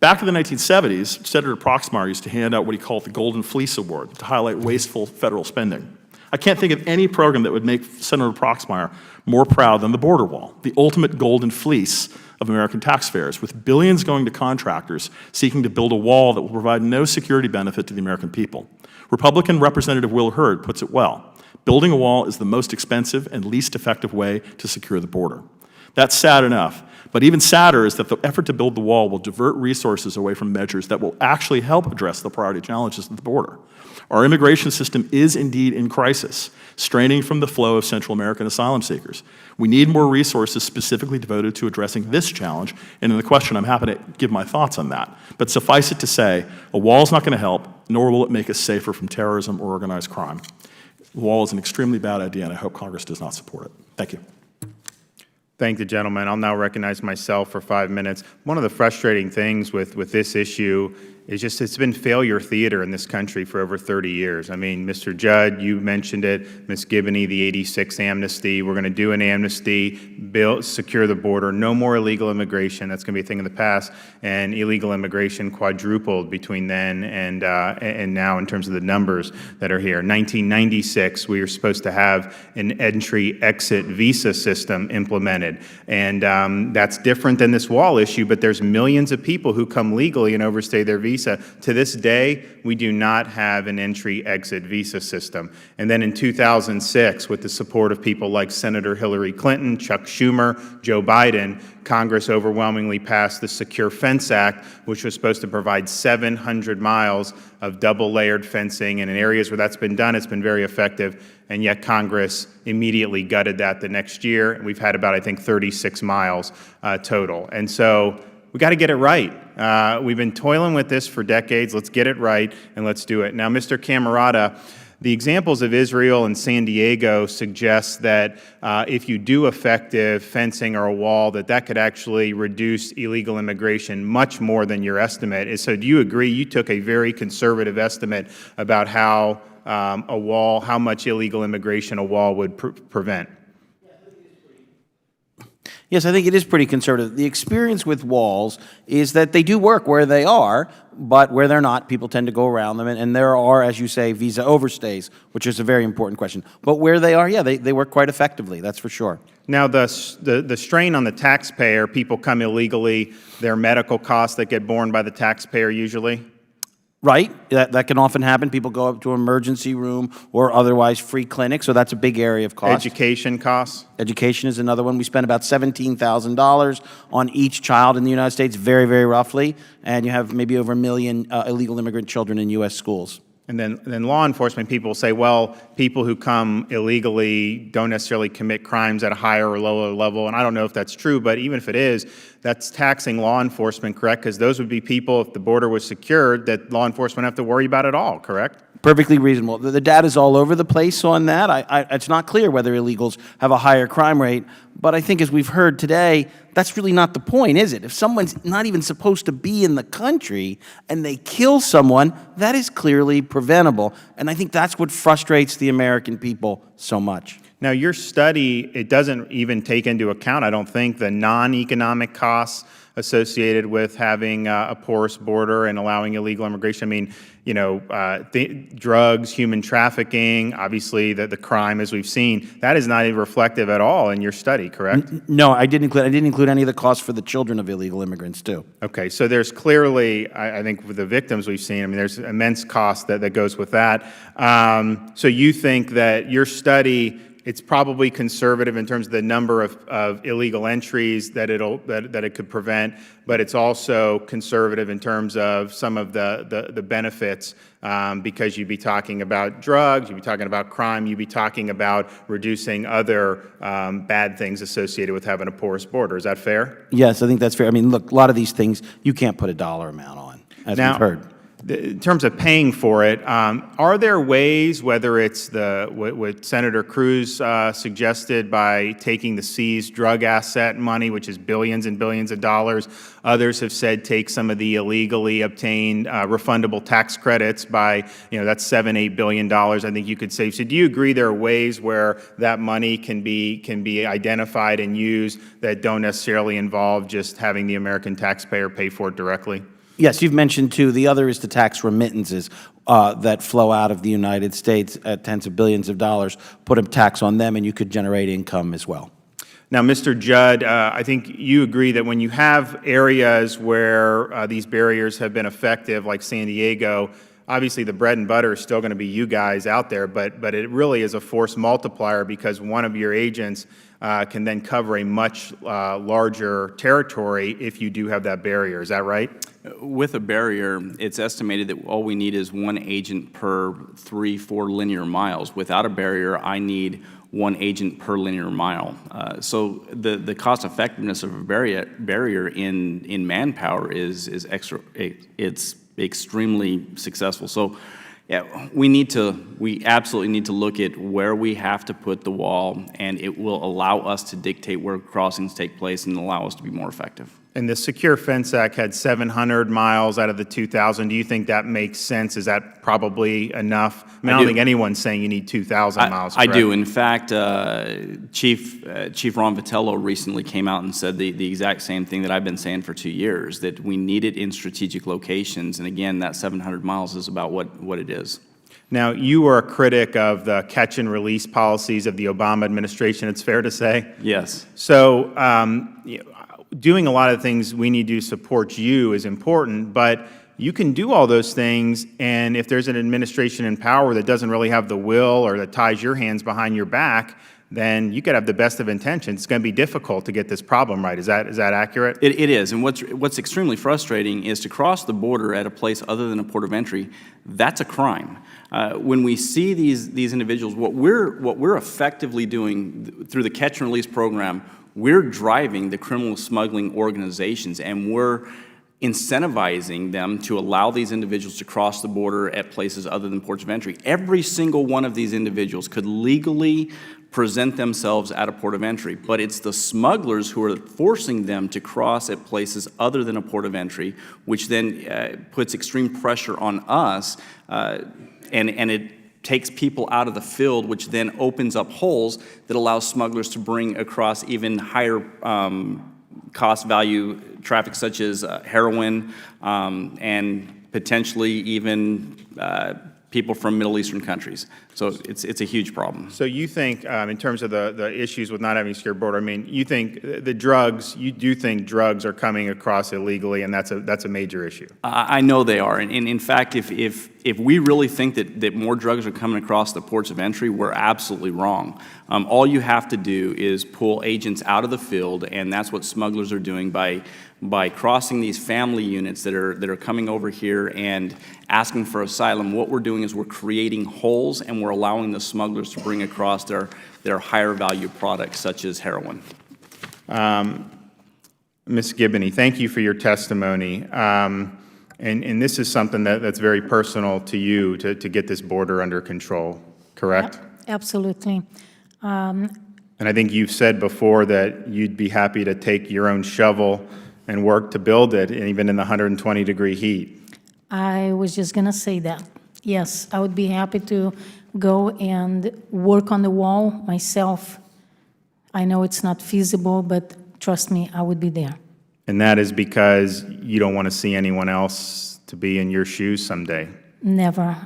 Back in the 1970s, Senator Proxmire used to hand out what he called the Golden Fleece Award to highlight wasteful federal spending. I can't think of any program that would make Senator Proxmire more proud than the border wall, the ultimate golden fleece of American taxpayers, with billions going to contractors seeking to build a wall that will provide no security benefit to the American people. Republican Representative Will Hurd puts it well. Building a wall is the most expensive and least effective way to secure the border. That's sad enough. But even sadder is that the effort to build the wall will divert resources away from measures that will actually help address the priority challenges at the border. Our immigration system is indeed in crisis, straining from the flow of Central American asylum seekers. We need more resources specifically devoted to addressing this challenge, and in the question, I'm happy to give my thoughts on that. But suffice it to say, a wall is not going to help, nor will it make us safer from terrorism or organized crime. The wall is an extremely bad idea, and I hope Congress does not support it. Thank you. Thank the gentleman. I'll now recognize myself for 5 minutes. One of the frustrating things with this issue is just it's been failure theater in this country for over 30 years. I mean, Mr. Judd, you mentioned it, Ms. Giboney, the 86 amnesty. We're going to do an amnesty, build, secure the border, no more illegal immigration. That's going to be a thing of the past. And illegal immigration quadrupled between then and now in terms of the numbers that are here. 1996, we were supposed to have an entry-exit visa system implemented. And that's different than this wall issue, but there's millions of people who come legally and overstay their visa. To this day, we do not have an entry-exit visa system. And then in 2006, with the support of people like Senator Hillary Clinton, Chuck Schumer, Joe Biden, Congress overwhelmingly passed the Secure Fence Act, which was supposed to provide 700 miles of double-layered fencing. And in areas where that's been done, it's been very effective. And yet Congress immediately gutted that the next year. We've had about, I think, 36 miles total. And so we got to get it right. We've been toiling with this for decades. Let's get it right, and let's do it. Now, Mr. Camarada, The examples of Israel and San Diego suggest that if you do effective fencing or a wall, that could actually reduce illegal immigration much more than your estimate. So do you agree? You took a very conservative estimate about how a wall, how much illegal immigration a wall would prevent. Yes, I think it is pretty conservative. The experience with walls is that they do work where they are, but where they're not, people tend to go around them. And there are, as you say, visa overstays, which is a very important question. But where they are, yeah, they work quite effectively, that's for sure. Now, the strain on the taxpayer, people come illegally, their medical costs that get borne by the taxpayer usually? Right, that can often happen. People go up to an emergency room or otherwise free clinic, so that's a big area of cost. Education costs? Education is another one. We spend about $17,000 on each child in the United States, very, very roughly, and you have maybe over 1 million illegal immigrant children in U.S. schools. And then law enforcement people say, well, people who come illegally don't necessarily commit crimes at a higher or lower level. And I don't know if that's true, but even if it is, that's taxing law enforcement, correct? Because those would be people, if the border was secured, that law enforcement have to worry about at all, correct? Perfectly reasonable. The data's all over the place on that. It's not clear whether illegals have a higher crime rate, but I think as we've heard today, that's really not the point, is it? If someone's not even supposed to be in the country and they kill someone, that is clearly preventable. And I think that's what frustrates the American people so much. Now, your study, it doesn't even take into account, I don't think, the non-economic costs associated with having a porous border and allowing illegal immigration. I mean, you know, drugs, human trafficking, obviously the crime, as we've seen, that is not even reflective at all in your study, correct? No, I didn't include any of the costs for the children of illegal immigrants, too. Okay, so there's clearly, I think with the victims we've seen, I mean, there's immense cost that goes with that. So you think that your study, it's probably conservative in terms of the number of illegal entries that it could prevent, but it's also conservative in terms of some of the benefits because you'd be talking about drugs, you'd be talking about crime, you'd be talking about reducing other bad things associated with having a porous border. Is that fair? Yes, I think that's fair. I mean, look, a lot of these things you can't put a dollar amount on, as we've heard. In terms of paying for it, are there ways, whether it's what Senator Cruz suggested by taking the seized drug asset money, which is billions and billions of dollars, others have said take some of the illegally obtained refundable tax credits by, you know, that's $7-8 billion I think you could save. So do you agree there are ways where that money can be identified and used that don't necessarily involve just having the American taxpayer pay for it directly? Yes, you've mentioned two. The other is the tax remittances that flow out of the United States at tens of billions of dollars. Put a tax on them and you could generate income as well. Now, Mr. Judd, I think you agree that when you have areas where these barriers have been effective, like San Diego, obviously the bread and butter is still going to be you guys out there, but it really is a force multiplier because one of your agents can then cover a much larger territory if you do have that barrier. Is that right? With a barrier, it's estimated that all we need is one agent per 3-4 linear miles. Without a barrier, I need one agent per linear mile. So the cost effectiveness of a barrier in manpower is it's extremely successful. So yeah, we absolutely need to look at where we have to put the wall, and it will allow us to dictate where crossings take place and allow us to be more effective. And the Secure Fence Act had 700 miles out of the 2,000. Do you think that makes sense? Is that probably enough? I mean, I don't think anyone's saying you need 2,000 miles. I do. In fact, Chief Ron Vitello recently came out and said the exact same thing that I've been saying for 2 years, that we need it in strategic locations. And again, that 700 miles is about what it is. Now, you were a critic of the catch and release policies of the Obama administration, it's fair to say? Yes. So, doing a lot of things we need to support you is important, but you can do all those things, and if there's an administration in power that doesn't really have the will or that ties your hands behind your back, then you could have the best of intentions. It's going to be difficult to get this problem right. Is that accurate? It is, and what's extremely frustrating is to cross the border at a place other than a port of entry. That's a crime. When we see these individuals, what we're effectively doing through the catch and release program, we're driving the criminal smuggling organizations, and we're incentivizing them to allow these individuals to cross the border at places other than ports of entry. Every single one of these individuals could legally present themselves at a port of entry, but it's the smugglers who are forcing them to cross at places other than a port of entry, which then puts extreme pressure on us, and it takes people out of the field, which then opens up holes that allow smugglers to bring across even higher cost value traffic, such as heroin, and potentially even people from Middle Eastern countries. So it's a huge problem. So you think, in terms of the issues with not having a secure border, I mean, you think the drugs, you do think drugs are coming across illegally, and that's a major issue? I know they are, and in fact, if we really think that more drugs are coming across the ports of entry, we're absolutely wrong. All you have to do is pull agents out of the field, and that's what smugglers are doing by crossing these family units that are coming over here and asking for asylum. What we're doing is we're creating holes, and we're allowing the smugglers to bring across their higher value products, such as heroin. Ms. Giboney, thank you for your testimony. And this is something that's very personal to you, to get this border under control, correct? Absolutely. And I think you've said before that you'd be happy to take your own shovel and work to build it, even in the 120-degree heat. I was just going to say that. Yes, I would be happy to go and work on the wall myself. I know it's not feasible, but trust me, I would be there. And that is because you don't want to see anyone else to be in your shoes someday? Never.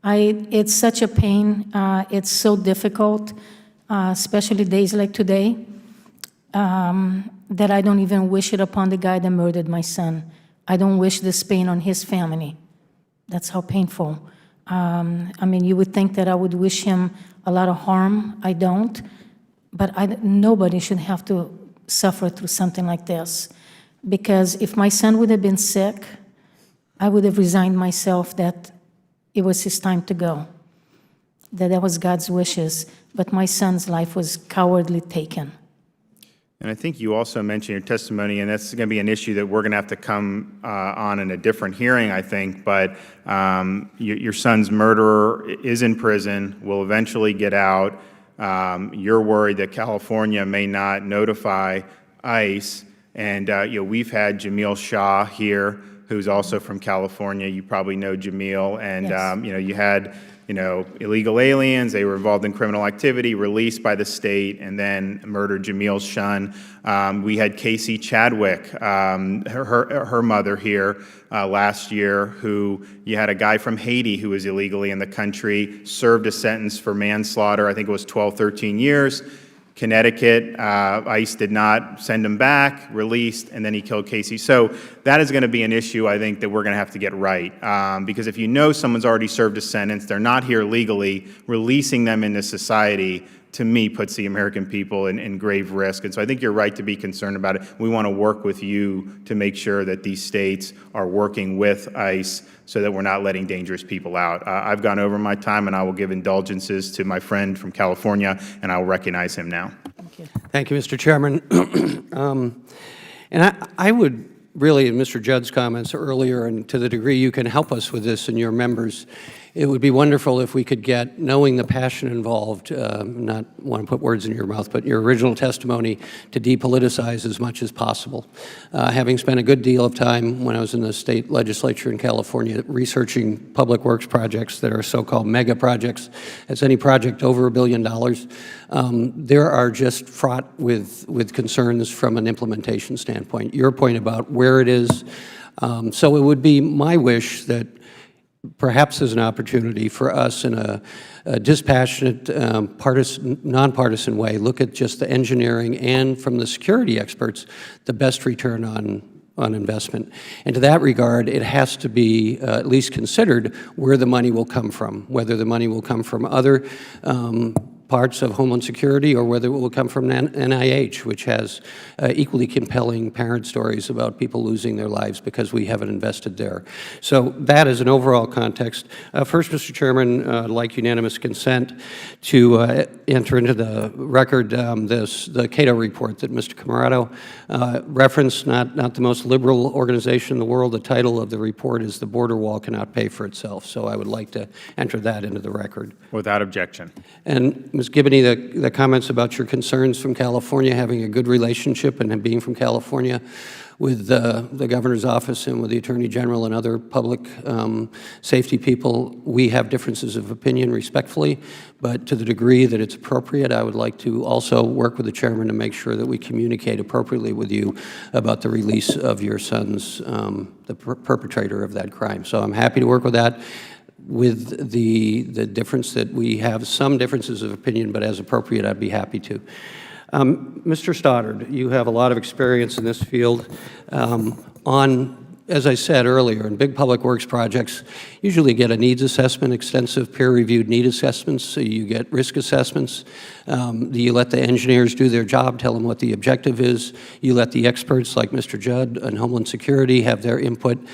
It's such a pain. It's so difficult, especially days like today, that I don't even wish it upon the guy that murdered my son. I don't wish this pain on his family. That's how painful. I mean, you would think that I would wish him a lot of harm. I don't. But nobody should have to suffer through something like this. Because if my son would have been sick, I would have resigned myself that it was his time to go, that was God's wishes. But my son's life was cowardly taken. And I think you also mentioned your testimony, and that's going to be an issue that we're going to have to come on in a different hearing, I think, but your son's murderer is in prison, will eventually get out. You're worried that California may not notify ICE, and we've had Jamil Shah here, who's also from California. You probably know Jamil, and yes. You had illegal aliens, they were involved in criminal activity, released by the state, and then murdered Jamil's son. We had Casey Chadwick, her mother here last year, who you had a guy from Haiti who was illegally in the country, served a sentence for manslaughter, I think it was 12, 13 years. Connecticut, ICE did not send him back, released, and then he killed Casey. So that is going to be an issue, I think, that we're going to have to get right. Because if you know someone's already served a sentence, they're not here legally, releasing them into society, to me, puts the American people in grave risk. And so I think you're right to be concerned about it. We want to work with you to make sure that these states are working with ICE so that we're not letting dangerous people out. I've gone over my time, and I will give indulgences to my friend from California, and I will recognize him now. Thank you. Thank you, Mr. Chairman. And I would really, in Mr. Judd's comments earlier, and to the degree you can help us with this and your members, it would be wonderful if we could get, knowing the passion involved, not want to put words in your mouth, but your original testimony, to depoliticize as much as possible. Having spent a good deal of time when I was in the state legislature in California researching public works projects that are so-called mega projects, as any project over $1 billion, there are just fraught with concerns from an implementation standpoint. Your point about where it is. So it would be my wish that perhaps there's an opportunity for us in a dispassionate, nonpartisan way, look at just the engineering and, from the security experts, the best return on investment. And to that regard, it has to be at least considered where the money will come from, whether the money will come from other parts of Homeland Security or whether it will come from NIH, which has equally compelling parent stories about people losing their lives because we haven't invested there. So that is an overall context. First, Mr. Chairman, I'd like unanimous consent to enter into the record the Cato report that Mr. Camarada referenced, not the most liberal organization in the world. The title of the report is "The Border Wall Cannot Pay for Itself." So I would like to enter that into the record. Without objection. And Ms. Giboney, the comments about your concerns from California, having a good relationship and being from California with the governor's office and with the attorney general and other public safety people, we have differences of opinion respectfully, but to the degree that it's appropriate, I would like to also work with the chairman to make sure that we communicate appropriately with you about the release of your son's, the perpetrator of that crime. So I'm happy to work with that, with the difference that we have some differences of opinion, but as appropriate, I'd be happy to. Mr. Stodder, you have a lot of experience in this field as I said earlier, in big public works projects, usually get a needs assessment, extensive peer-reviewed need assessments, so you get risk assessments. You let the engineers do their job, tell them what the objective is. You let the experts like Mr. Judd and Homeland Security have their input.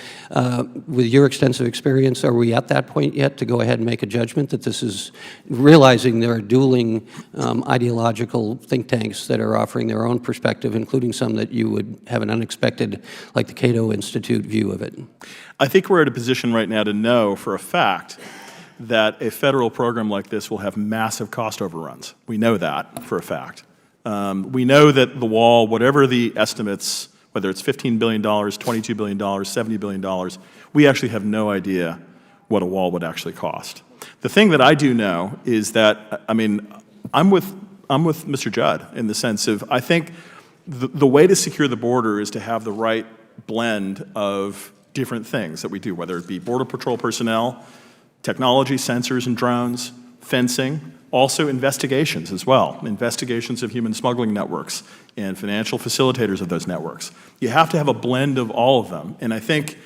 With your extensive experience, are we at that point yet to go ahead and make a judgment that this is, realizing there are dueling ideological think tanks that are offering their own perspective, including some that you would have an unexpected, like the Cato Institute, view of it? I think we're at a position right now to know for a fact that a federal program like this will have massive cost overruns. We know that for a fact. We know that the wall, whatever the estimates, whether it's $15 billion, $22 billion, $70 billion, we actually have no idea what a wall would actually cost. The thing that I do know is that, I mean, I'm with Mr. Judd in the sense of, I think the way to secure the border is to have the right blend of different things that we do, whether it be Border Patrol personnel, technology, sensors and drones, fencing, also investigations as well, investigations of human smuggling networks and financial facilitators of those networks. You have to have a blend of all of them. And I think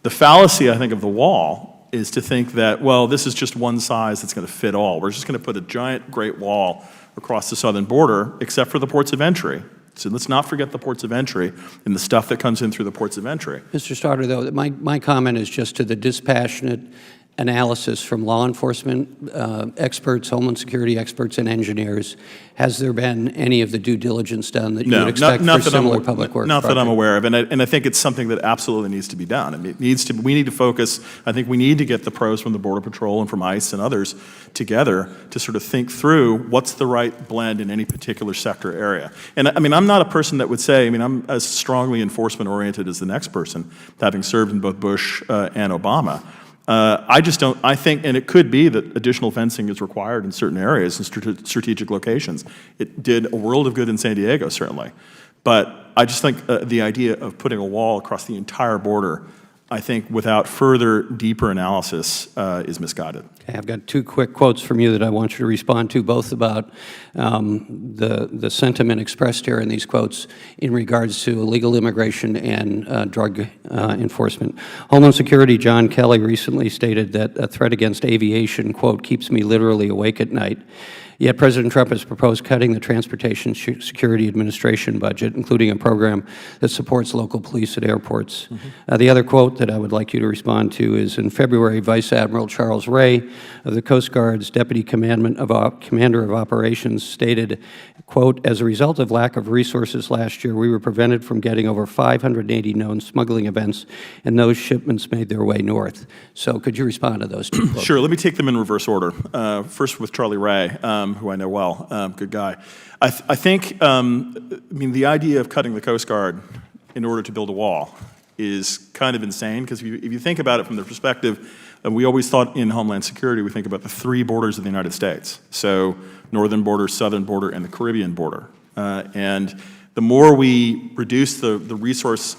the fallacy, of the wall is to think that, well, this is just one size that's going to fit all. We're just going to put a giant Great Wall across the southern border, except for the ports of entry. So let's not forget the ports of entry and the stuff that comes in through the ports of entry. Mr. Stodder, though, my comment is just to the dispassionate analysis from law enforcement experts, Homeland Security experts, and engineers. Has there been any of the due diligence done that you would expect for similar public works Not projects? that I'm aware of, and I think it's something that absolutely needs to be done. I mean, we need to focus, I think we need to get the pros from the Border Patrol and from ICE and others together to sort of think through what's the right blend in any particular sector area. And I mean, I'm not a person that would say, I mean, I'm as strongly enforcement-oriented as the next person, having served in both Bush and Obama. I just don't, I think, and it could be that additional fencing is required in certain areas and strategic locations. It did a world of good in San Diego, certainly. But I just think the idea of putting a wall across the entire border, I think without further deeper analysis is misguided. Okay, I've got two quick quotes from you that I want you to respond to, both about the sentiment expressed here in these quotes in regards to illegal immigration and drug enforcement. Homeland Security John Kelly recently stated that a threat against aviation, quote, keeps me literally awake at night. Yet President Trump has proposed cutting the Transportation Security Administration budget, including a program that supports local police at airports. The other quote that I would like you to respond to is in February, Vice Admiral Charles Ray of the Coast Guard's Deputy Commander of Operations stated, quote, as a result of lack of resources last year, we were prevented from getting over 580 known smuggling events, and those shipments made their way north. So could you respond to those two quotes? Sure, let me take them in reverse order. First with Charlie Ray. Who I know well, good guy. I think, I mean, the idea of cutting the Coast Guard in order to build a wall is kind of insane, because if you think about it from the perspective, we always thought in Homeland Security, we think about the three borders of the United States. So northern border, southern border, and the Caribbean border. And the more we reduce the resource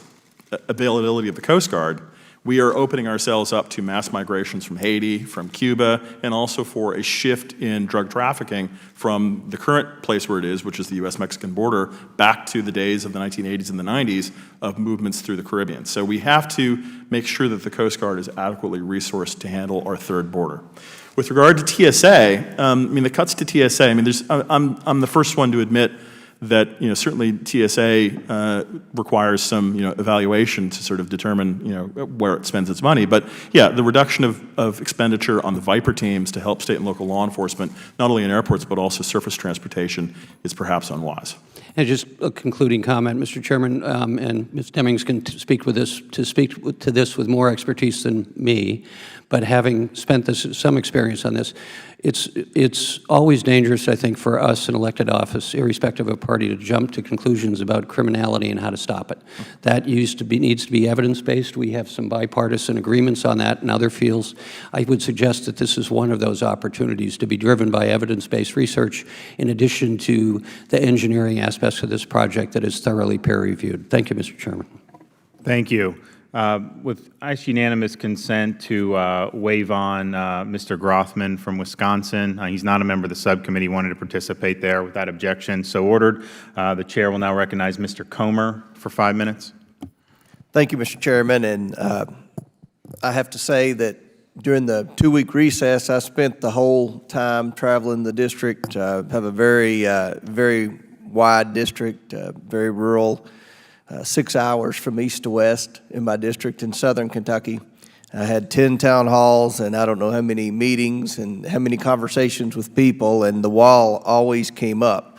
availability of the Coast Guard, We are opening ourselves up to mass migrations from Haiti, from Cuba, and also for a shift in drug trafficking from the current place where it is, which is the U.S.-Mexican border, back to the days of the 1980s and the 90s of movements through the Caribbean. So we have to make sure that the Coast Guard is adequately resourced to handle our third border. With regard to TSA, the cuts to TSA, I'm the first one to admit that, certainly TSA requires some, evaluation to sort of determine, where it spends its money. But yeah, the reduction of expenditure on the Viper teams to help state and local law enforcement, not only in airports but also surface transportation, is perhaps unwise. And just a concluding comment, Mr. Chairman, and Ms. Demings can speak to this with more expertise than me, but having spent some experience on this, it's always dangerous, I think, for us in elected office, irrespective of party, to jump to conclusions about criminality and how to stop it. That needs to be evidence-based. We have some bipartisan agreements on that in other fields. I would suggest that this is one of those opportunities to be driven by evidence-based research in addition to the engineering aspects of this project that is thoroughly peer-reviewed. Thank you, Mr. Chairman. Thank you. With unanimous consent to waive on Mr. Grothman from Wisconsin. He's not a member of the subcommittee, wanted to participate there. Without objection, so ordered. The chair will now recognize Mr. Comer for 5 minutes. Thank you, Mr. Chairman. And I have to say that during the 2-week recess, I spent the whole time traveling the district. Have a very wide district, very rural. 6 hours from east to west in my district in southern Kentucky. I had 10 town halls and I don't know how many meetings and how many conversations with people, and the wall always came up.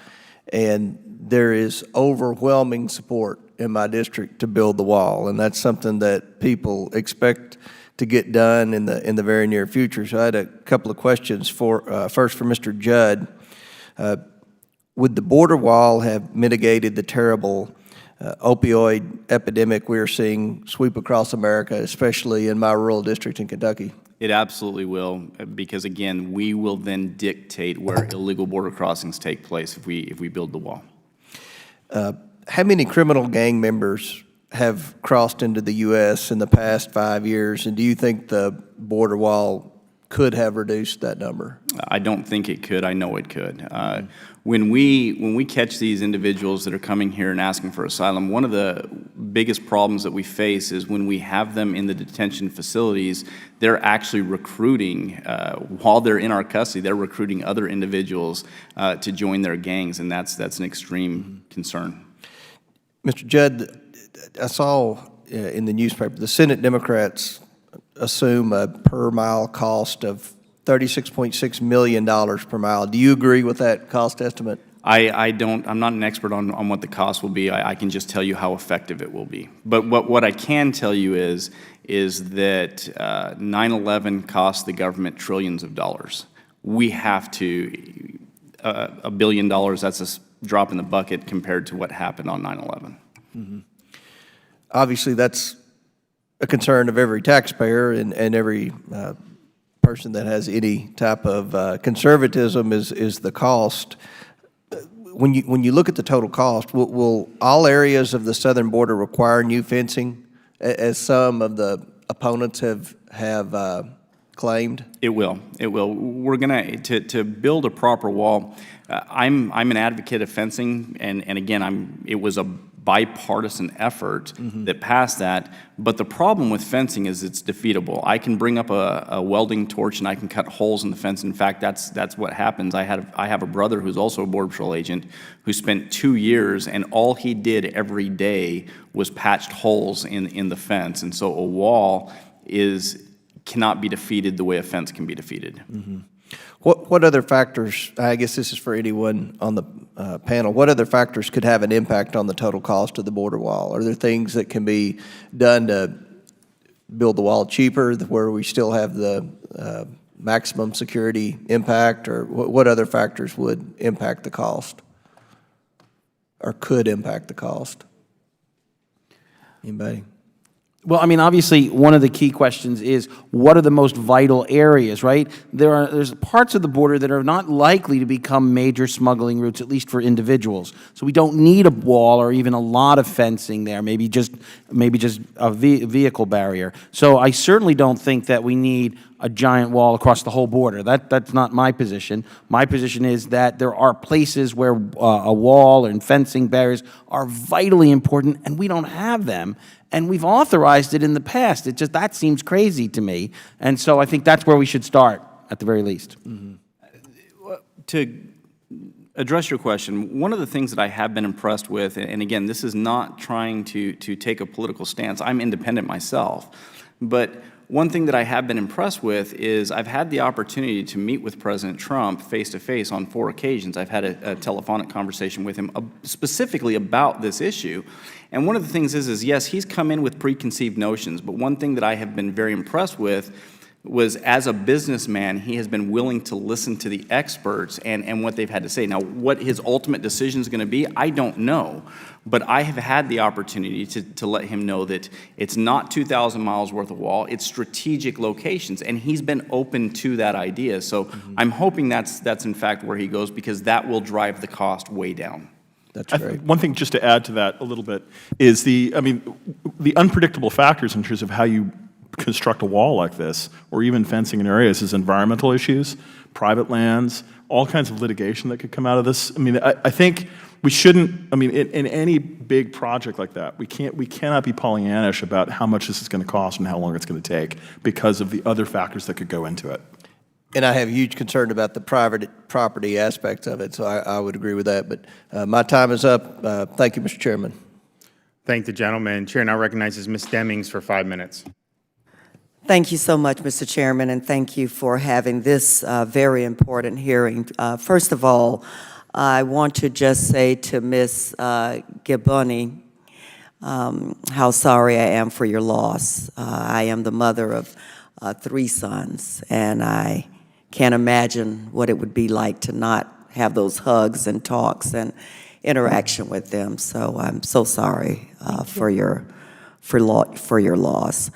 And there is overwhelming support in my district to build the wall, and that's something that people expect to get done in the very near future. So I had a couple of questions first for Mr. Judd. Would the border wall have mitigated the terrible opioid epidemic we're seeing sweep across America, especially in my rural district in Kentucky? It absolutely will, because again, we will then dictate where illegal border crossings take place if we build the wall. How many criminal gang members have crossed into the U.S. in the past 5 years, and do you think the border wall could have reduced that number? I don't think it could. I know it could. When we catch these individuals that are coming here and asking for asylum, one of the biggest problems that we face is when we have them in the detention facilities, they're actually recruiting, while they're in our custody, they're recruiting other individuals to join their gangs, and that's an extreme concern. Mr. Judd, I saw in the newspaper the Senate Democrats assume a per mile cost of $36.6 million per mile. Do you agree with that cost estimate? I don't. I'm not an expert on what the cost will be. I can just tell you how effective it will be. But what I can tell you is that 9/11 cost the government trillions of dollars. We have to $1 billion. That's a drop in the bucket compared to what happened on 9/11. Mm-hmm. Obviously, that's a concern of every taxpayer and every person that has any type of conservatism is the cost. When you look at the total cost, will all areas of the southern border require new fencing, as some of the opponents have claimed? It will. It will. We're going to build a proper wall. I'm an advocate of fencing, and again, it was a bipartisan effort that passed that. But the problem with fencing is it's defeatable. I can bring up a welding torch and I can cut holes in the fence. In fact, that's what happens. I have a brother who's also a Border Patrol agent who spent 2 years, and all he did every day was patched holes in the fence. And so a wall cannot be defeated the way a fence can be defeated. Mm-hmm. What other factors, I guess this is for anyone on the panel, what other factors could have an impact on the total cost of the border wall? Are there things that can be done to build the wall cheaper, where we still have the maximum security impact, or what other factors would impact the cost or could impact the cost? Anybody? Well, I mean, obviously, one of the key questions is, what are the most vital areas, right? There's parts of the border that are not likely to become major smuggling routes, at least for individuals. So we don't need a wall or even a lot of fencing there, maybe just a vehicle barrier. So I certainly don't think that we need a giant wall across the whole border. That's not my position. My position is that there are places where a wall and fencing barriers are vitally important, and we don't have them. And we've authorized it in the past. That seems crazy to me. And so I think that's where we should start, at the very least. To address your question, one of the things that I have been impressed with, and again, this is not trying to take a political stance. I'm independent myself. But one thing that I have been impressed with is I've had the opportunity to meet with President Trump face-to-face on 4 occasions. I've had a telephonic conversation with him specifically about this issue. And one of the things is yes, he's come in with preconceived notions, but one thing that I have been very impressed with was, as a businessman, he has been willing to listen to the experts and what they've had to say. Now, what his ultimate decision is going to be, I don't know. But I have had the opportunity to let him know that it's not 2,000 miles worth of wall, it's strategic locations, and he's been open to that idea. So I'm hoping that's in fact where he goes, because that will drive the cost way down. That's great. One thing just to add to that a little bit is the unpredictable factors in terms of how you construct a wall like this, or even fencing in areas, is environmental issues, private lands, all kinds of litigation that could come out of this. I mean, I think we shouldn't, in any big project like that, we cannot be Pollyannish about how much this is going to cost and how long it's going to take, because of the other factors that could go into it. And I have huge concern about the private property aspect of it, so I would agree with that. But my time is up. Thank you, Mr. Chairman. Thank the gentleman. Chair now recognizes Ms. Demings for 5 minutes. Thank you so much, Mr. Chairman, and thank you for having this very important hearing. First of all, I want to just say to Ms. Giboney how sorry I am for your loss. I am the mother of 3 sons, and I can't imagine what it would be like to not have those hugs and talks and interaction with them. So I'm so sorry for your loss.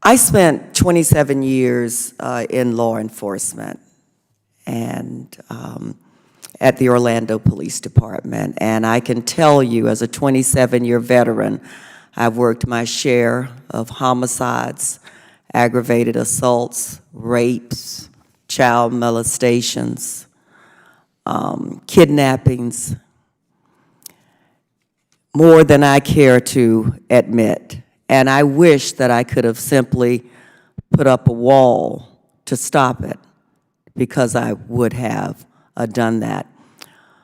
I spent 27 years in law enforcement and at the Orlando Police Department. And I can tell you, as a 27-year veteran, I've worked my share of homicides, aggravated assaults, rapes, child molestations, kidnappings, more than I care to admit. And I wish that I could have simply put up a wall to stop it, because I would have done that.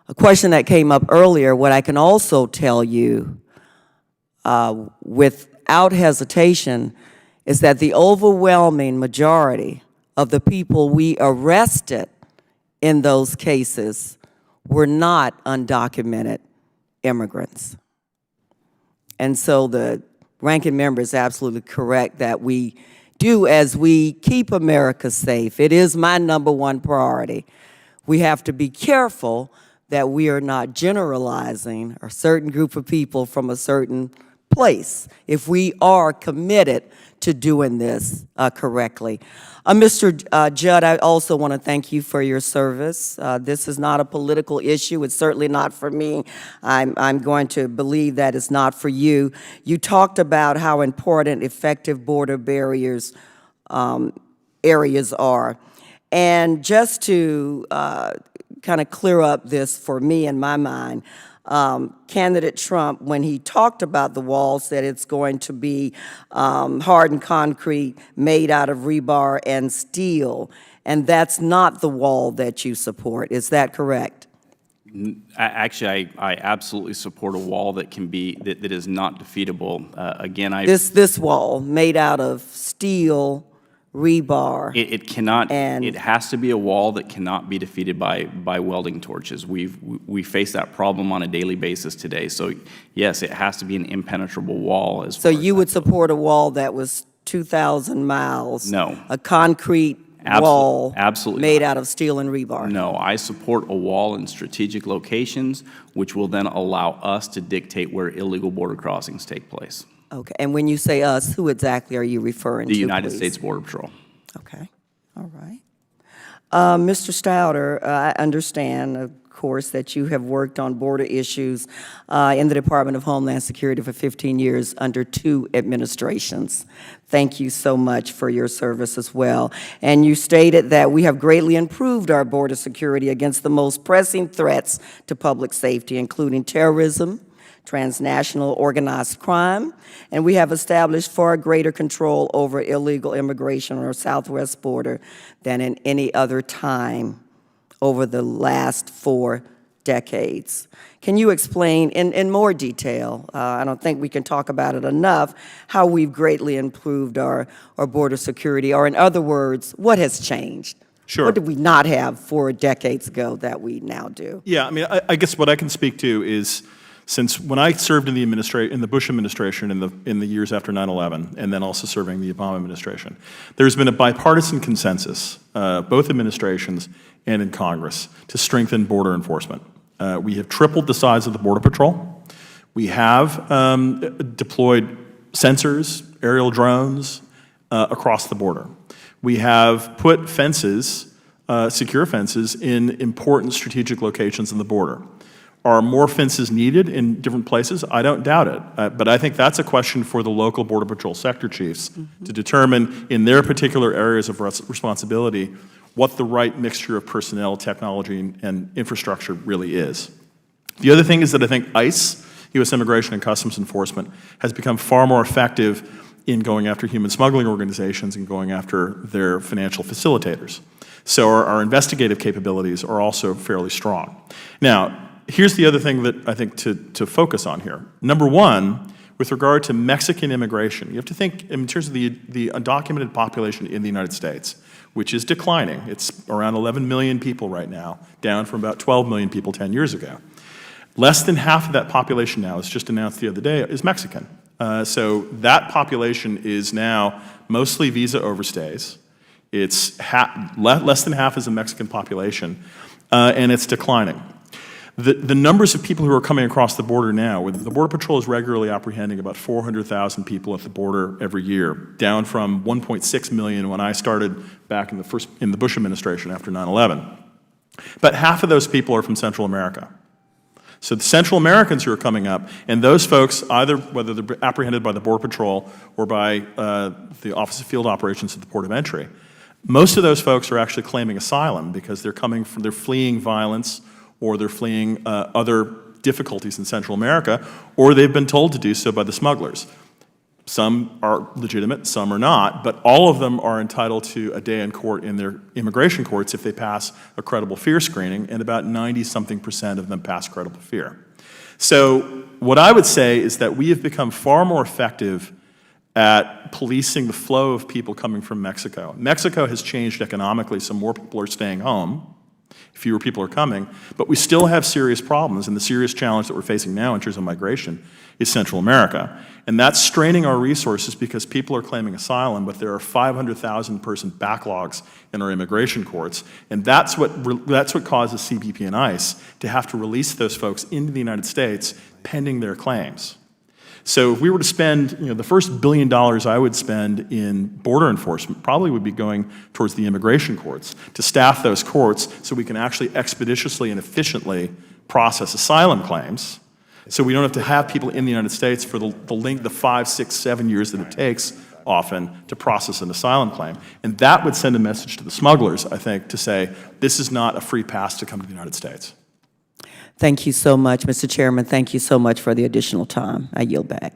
A question that came up earlier, what I can also tell you without hesitation is that the overwhelming majority of the people we arrested in those cases were not undocumented immigrants. And so the ranking member is absolutely correct that we do as we keep America safe. It is my #1 priority. We have to be careful that we are not generalizing a certain group of people from a certain place if we are committed to doing this correctly. Mr. Judd, I also want to thank you for your service. This is not a political issue. It's certainly not for me. I'm going to believe that it's not for you. You talked about how important effective border barriers areas are. And just to kind of clear up this for me in my mind, candidate Trump, when he talked about the wall, said it's going to be hardened concrete made out of rebar and steel, and that's not the wall that you support. Is that correct? Actually, I absolutely support a wall that can be that is not defeatable. Again, this wall made out of steel, rebar. It cannot. It has to be a wall that cannot be defeated by welding torches. We face that problem on a daily basis today. So yes, it has to be an impenetrable wall. So you would support a wall that was 2,000 miles? No. A concrete wall Absolutely made not. out of steel and rebar? No, I support a wall in strategic locations, which will then allow us to dictate where illegal border crossings take place. Okay, and when you say us, who exactly are you referring to, The United please? States Border Patrol. Okay, all right. Mr. Stodder, I understand, of course, that you have worked on border issues in the Department of Homeland Security for 15 years under 2 administrations. Thank you so much for your service as well. And you stated that we have greatly improved our border security against the most pressing threats to public safety, including terrorism, transnational organized crime, and we have established far greater control over illegal immigration on our southwest border than in any other time over the last 4 decades. Can you explain in more detail, I don't think we can talk about it enough, how we've greatly improved our border security, or in other words, what has changed? Sure. What did we not have 4 decades ago that we now do? Yeah, I mean, I guess what I can speak to is, since when I served in the Bush administration in the years after 9/11, and then also serving the Obama administration, there's been a bipartisan consensus, both administrations and in Congress, to strengthen border enforcement. We have tripled the size of the Border Patrol. We have deployed sensors, aerial drones across the border. We have put fences, secure fences, in important strategic locations on the border. Are more fences needed in different places? I don't doubt it. But I think that's a question for the local Border Patrol sector chiefs to determine in their particular areas of responsibility what the right mixture of personnel, technology, and infrastructure really is. The other thing is that I think ICE, U.S. Immigration and Customs Enforcement, has become far more effective in going after human smuggling organizations and going after their financial facilitators. So our investigative capabilities are also fairly strong. Now, here's the other thing that I think to focus on here. Number one, with regard to Mexican immigration, you have to think in terms of the undocumented population in the United States, which is declining. It's around 11 million people right now, down from about 12 million people 10 years ago. Less than half of that population now, as just announced the other day, is Mexican. So that population is now mostly visa overstays. It's less than half is the Mexican population, and it's declining. The numbers of people who are coming across the border now, the Border Patrol is regularly apprehending about 400,000 people at the border every year, down from 1.6 million when I started back in the Bush administration after 9/11. But half of those people are from Central America. So the Central Americans who are coming up, and those folks, either whether they're apprehended by the Border Patrol or by the Office of Field Operations at the Port of Entry, most of those folks are actually claiming asylum because they're fleeing violence, or they're fleeing other difficulties in Central America, or they've been told to do so by the smugglers. Some are legitimate, some are not, but all of them are entitled to a day in court in their immigration courts if they pass a credible fear screening, and about 90-something% of them pass credible fear. So what I would say is that we have become far more effective at policing the flow of people coming from Mexico. Mexico has changed economically, so more people are staying home. Fewer people are coming, but we still have serious problems, and the serious challenge that we're facing now in terms of migration is Central America. And that's straining our resources because people are claiming asylum, but there are 500,000 person backlogs in our immigration courts, and that's what causes CBP and ICE to have to release those folks into the United States pending their claims. So if we were to spend, the first $1 billion I would spend in border enforcement probably would be going towards the immigration courts to staff those courts so we can actually expeditiously and efficiently process asylum claims, so we don't have to have people in the United States for the 5, 6, 7 years that it takes often to process an asylum claim. And that would send a message to the smugglers, I think, to say, this is not a free pass to come to the United States. Thank you so much, Mr. Chairman. Thank you so much for the additional time. I yield back.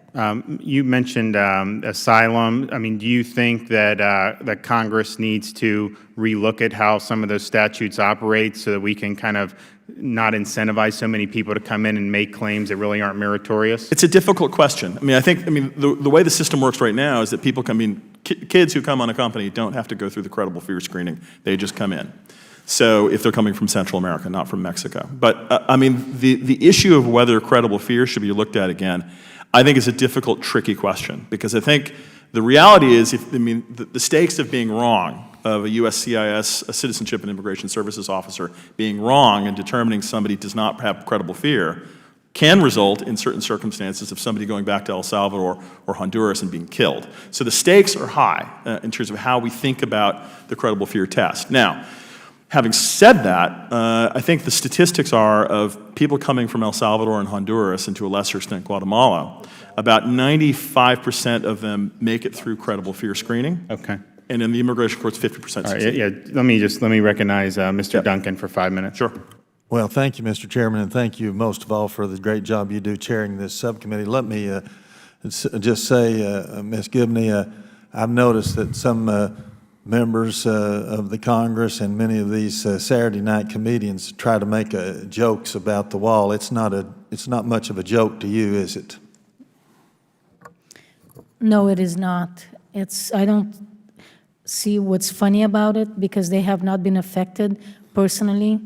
You mentioned asylum. I mean, do you think that Congress needs to relook at how some of those statutes operate so that we can kind of not incentivize so many people to come in and make claims that really aren't meritorious? It's a difficult question. The way the system works right now is that people come in, kids who come on a company don't have to go through the credible fear screening. They just come in. So if they're coming from Central America, not from Mexico. But the issue of whether credible fear should be looked at again, I think is a difficult, tricky question, because I think the reality is, the stakes of being wrong of a USCIS, a Citizenship and Immigration Services officer, being wrong and determining somebody does not have credible fear can result in certain circumstances of somebody going back to El Salvador or Honduras and being killed. So the stakes are high in terms of how we think about the credible fear test. Now, having said that, I think the statistics are of people coming from El Salvador and Honduras, and to a lesser extent Guatemala, about 95% of them make it through credible fear screening. Okay. And in the immigration courts, 50% All right, succeed. yeah, let me recognize Mr. Duncan for 5 minutes. Sure. Well, thank you, Mr. Chairman, and thank you most of all for the great job you do chairing this subcommittee. Let me just say, Ms. Giboney, I've noticed that some members of the Congress and many of these Saturday night comedians try to make jokes about the wall. It's not much of a joke to you, is it? No, it is not. I don't see what's funny about it because they have not been affected personally,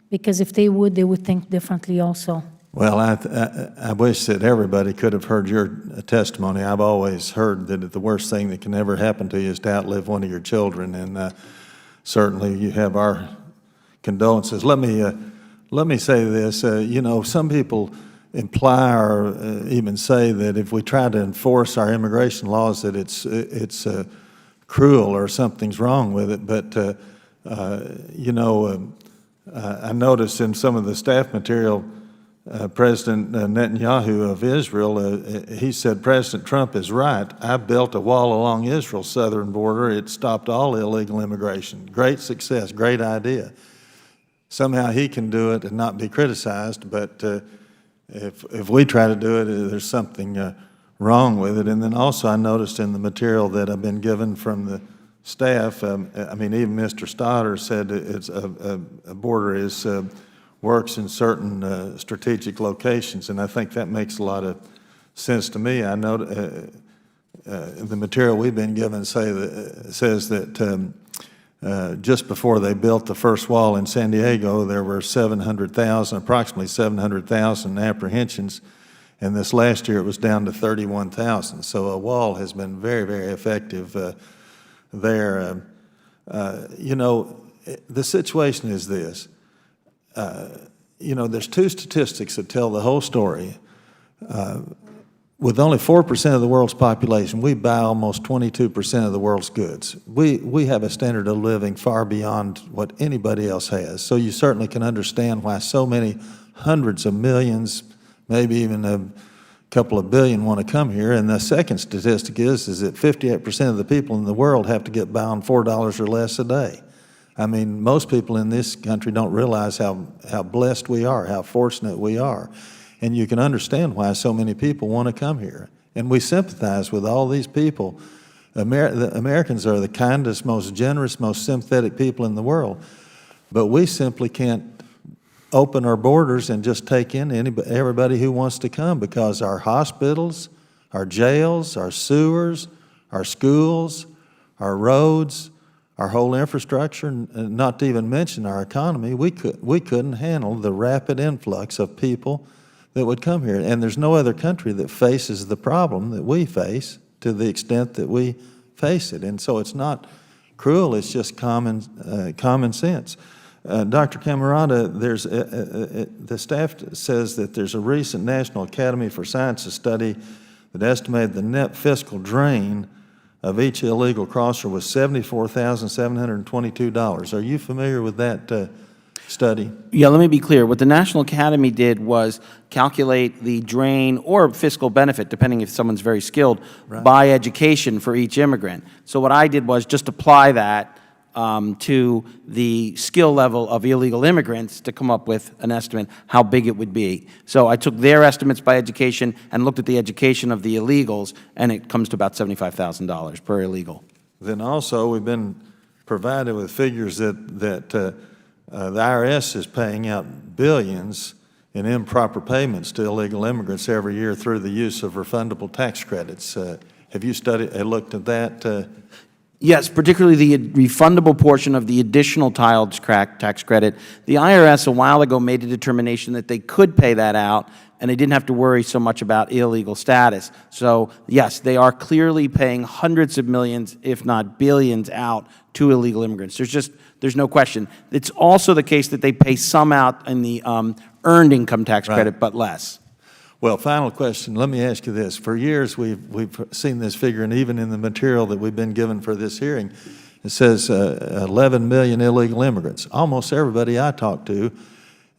because if they would think differently also. Well, I wish that everybody could have heard your testimony. I've always heard that the worst thing that can ever happen to you is to outlive one of your children, and certainly you have our condolences. Let me say this. You know, some people imply or even say that if we try to enforce our immigration laws that it's cruel or something's wrong with it. But you know, I noticed in some of the staff material, President Netanyahu of Israel, he said President Trump is right. I built a wall along Israel's southern border. It stopped all illegal immigration. Great success, great idea. Somehow he can do it and not be criticized, but if we try to do it, there's something wrong with it. And then also I noticed in the material that I've been given from the staff, I mean, even Mr. Stodder said it's a border works in certain strategic locations, and I think that makes a lot of sense to me. I know the material we've been given says that just before they built the first wall in San Diego, there were approximately 700,000 apprehensions, and this last year it was down to 31,000. So a wall has been very, very effective there. You know, the situation is this. You know, there's two statistics that tell the whole story. With only 4% of the world's population, we buy almost 22% of the world's goods. We have a standard of living far beyond what anybody else has. So you certainly can understand why so many hundreds of millions, maybe even a couple of billion want to come here. And the second statistic is that 58% of the people in the world have to get by on $4 or less a day. I mean, most people in this country don't realize how blessed we are, how fortunate we are. And you can understand why so many people want to come here. And we sympathize with all these people. The Americans are the kindest, most generous, most sympathetic people in the world. But we simply can't open our borders and just take in everybody who wants to come, because our hospitals, our jails, our sewers, our schools, our roads, our whole infrastructure, and not to even mention our economy, we couldn't handle the rapid influx of people that would come here. And there's no other country that faces the problem that we face to the extent that we face it. And so it's not cruel, it's just common sense. Dr. Camarada, the staff says that there's a recent National Academy for Sciences study that estimated the net fiscal drain of each illegal crosser was $74,722. Are you familiar with that study? Yeah, let me be clear. What the National Academy did was calculate the drain or fiscal benefit, depending if someone's very skilled, by education for each immigrant. So what I did was just apply that to the skill level of illegal immigrants to come up with an estimate how big it would be. So I took their estimates by education and looked at the education of the illegals, and it comes to about $75,000 per illegal. Then also we've been provided with figures that the IRS is paying out billions in improper payments to illegal immigrants every year through the use of refundable tax credits. Have you looked at that? Yes, particularly the refundable portion of the additional tax credit. The IRS a while ago made a determination that they could pay that out, and they didn't have to worry so much about illegal status. So yes, they are clearly paying hundreds of millions, if not billions, out to illegal immigrants. There's no question. It's also the case that they pay some out in the earned income tax credit, but less. Well, final question. Let me ask you this. For years, we've seen this figure, and even in the material that we've been given for this hearing, it says 11 million illegal immigrants. Almost everybody I talk to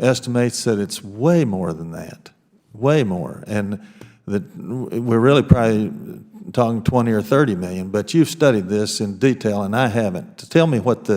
estimates that it's way more than that, way more. And that we're really probably talking 20 or 30 million, but you've studied this in detail, and I haven't. Tell me what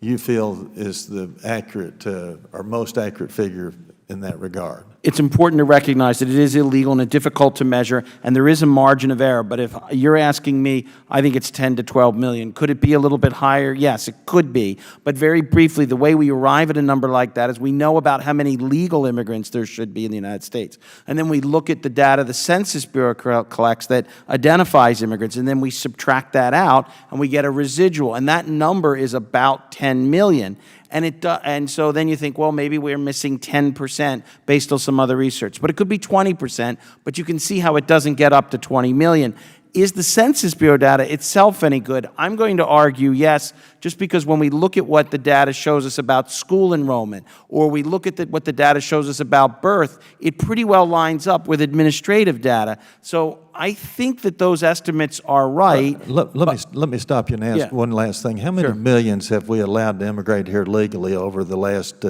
you feel is the accurate or most accurate figure in that regard. It's important to recognize that it is illegal and difficult to measure, and there is a margin of error. But if you're asking me, I think it's 10 to 12 million. Could it be a little bit higher? Yes, it could be. But very briefly, the way we arrive at a number like that is we know about how many legal immigrants there should be in the United States. And then we look at the data the Census Bureau collects that identifies immigrants, and then we subtract that out, and we get a residual. And that number is about 10 million. And so then you think, well, maybe we're missing 10% based on some other research. But it could be 20%, but you can see how it doesn't get up to 20 million. Is the Census Bureau data itself any good? I'm going to argue yes, just because when we look at what the data shows us about school enrollment, or we look at what the data shows us about birth, it pretty well lines up with administrative data. So I think that those estimates are right. Let me stop you and ask one last thing. How many millions have we allowed to immigrate here legally over the last,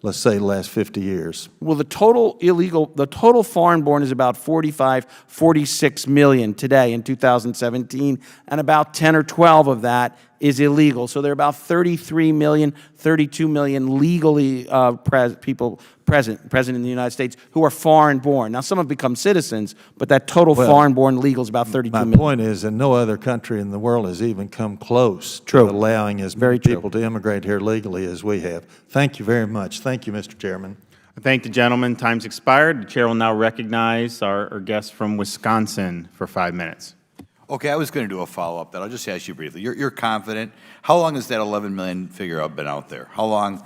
let's say, last 50 years? Well, the total foreign-born is about 46 million today in 2017, and about 10 or 12 of that is illegal. So there are about 33 million, 32 million legally people present in the United States who are foreign-born. Now, some have become citizens, but that total foreign-born legal is about 32 million. My point is that no other country in the world has even come close to allowing as many people to immigrate here legally as we have. Thank you very much. Thank you, Mr. Chairman. I thank the gentleman. Time's expired. The chair will now recognize our guest from Wisconsin for 5 minutes. Okay, I was going to do a follow-up that I'll just ask you briefly. You're confident. How long has that 11 million figure been out there? How long,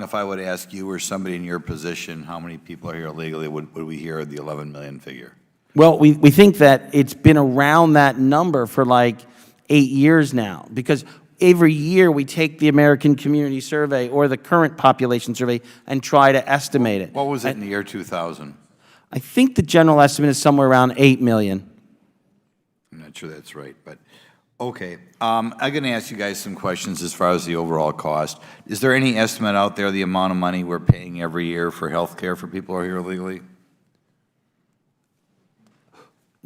if I would ask you or somebody in your position, how many people are here illegally, would we hear the 11 million figure? Well, we think that it's been around that number for like 8 years now, because every year we take the American Community Survey or the current population survey and try to estimate it. What was it in the year 2000? I think the general estimate is somewhere around 8 million. I'm not sure that's right, but okay. I'm going to ask you guys some questions as far as the overall cost. Is there any estimate out there the amount of money we're paying every year for health care for people who are here illegally?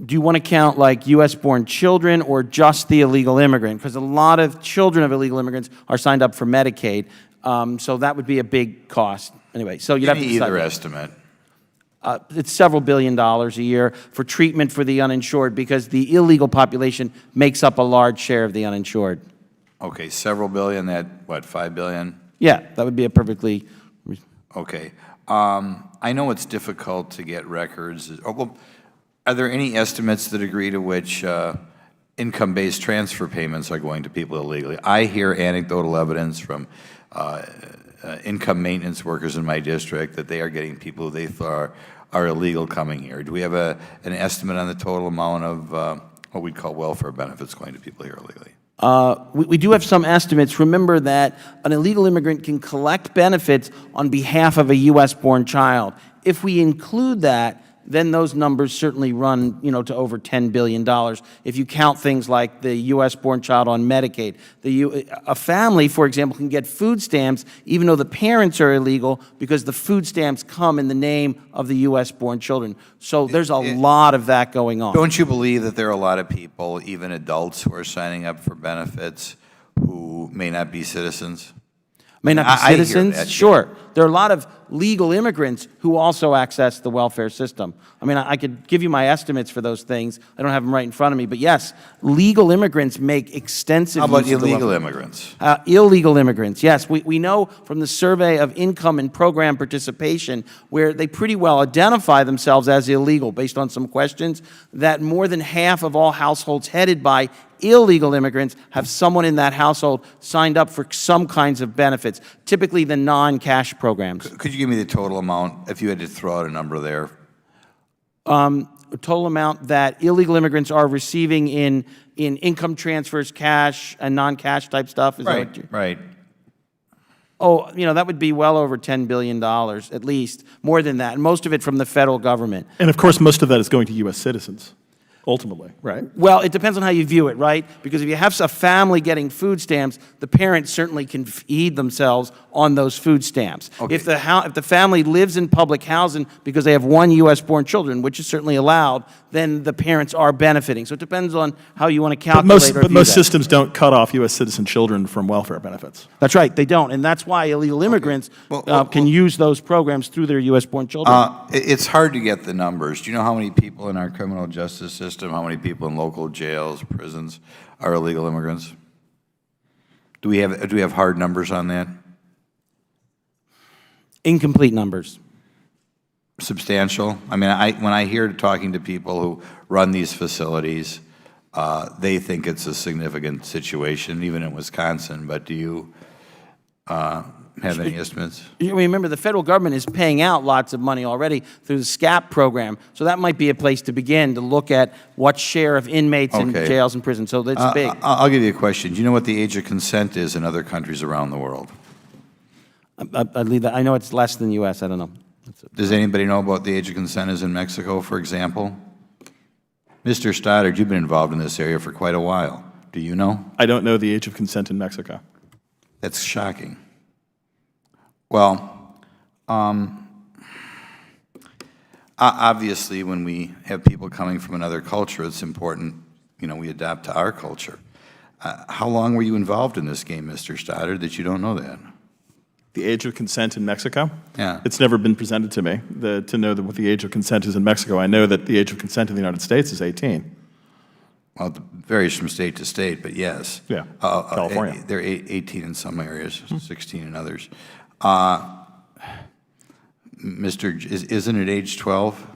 Do you want to count like U.S.-born children or just the illegal immigrant? Because a lot of children of illegal immigrants are signed up for Medicaid, so that would be a big cost. Anyway, so you'd have to decide. Either estimate. It's several $billion a year for treatment for the uninsured, because the illegal population makes up a large share of the uninsured. Okay, several billion, that, what, 5 billion? Yeah, that would be a perfectly... Okay. I know it's difficult to get records. Are there any estimates the degree to which income-based transfer payments are going to people illegally? I hear anecdotal evidence from income maintenance workers in my district that they are getting people who they thought are illegal coming here. Do we have an estimate on the total amount of what we'd call welfare benefits going to people here illegally? We do have some estimates. Remember that an illegal immigrant can collect benefits on behalf of a U.S.-born child. If we include that, then those numbers certainly run, to over $10 billion. If you count things like the U.S.-born child on Medicaid, a family, for example, can get food stamps even though the parents are illegal, because the food stamps come in the name of the U.S.-born children. So there's a lot of that going on. Don't you believe that there are a lot of people, even adults, who are signing up for benefits who may not be citizens? May not be citizens? Sure. There are a lot of legal immigrants who also access the welfare system. I mean, I could give you my estimates for those things. I don't have them right in front of me. But yes, legal immigrants make extensive use of the welfare. How about illegal immigrants? Illegal immigrants, yes. We know from the survey of income and program participation, where they pretty well identify themselves as illegal based on some questions, that more than half of all households headed by illegal immigrants have someone in that household signed up for some kinds of benefits, typically the non-cash programs. Could you give me the total amount, if you had to throw out a number there? Total amount that illegal immigrants are receiving in income transfers, cash, and non-cash type stuff? Is that what you're- Right. Oh, that would be well over $10 billion, at least, more than that, and most of it from the federal government. And of course, most of that is going to U.S. citizens, ultimately, right? Well, it depends on how you view it, right? Because if you have a family getting food stamps, the parents certainly can feed themselves on those food stamps. Okay. If the family lives in public housing because they have one U.S.-born children, which is certainly allowed, then the parents are benefiting. So it depends on how you want to calculate But most systems don't cut off U.S. citizen children from welfare benefits. That's right, they don't, and that's why illegal immigrants can use those programs through their U.S.-born children. It's hard to get the numbers. Do you know how many people in our criminal justice system, how many people in local jails, prisons are illegal immigrants? Do we have hard numbers on that? Incomplete numbers. Substantial? I mean, when I hear talking to people who run these facilities, they think it's a significant situation, even in Wisconsin, but do you have any estimates? Remember, the federal government is paying out lots of money already through the SCAP program, so that might be a place to begin to look at what share of inmates in jails and prisons. So that's big. I'll give you a question. Do you know what the age of consent is in other countries around the world? I'd leave that. I know it's less than the U.S. I don't know. Does anybody know about the age of consent is in Mexico, for example? Mr. Stodder, you've been involved in this area for quite a while. Do you know? I don't know the age of consent in Mexico. That's shocking. Well, obviously, when we have people coming from another culture, it's important, we adapt to our culture. How long were you involved in this game, Mr. Stodder, that you don't know that? The age of consent in Mexico? Yeah. It's never been presented to me to know what the age of consent is in Mexico. I know that the age of consent in the United States is 18. Well, it varies from state to state, but yes. Yeah, California. They're 18 in some areas, 16 in others. Isn't it age 12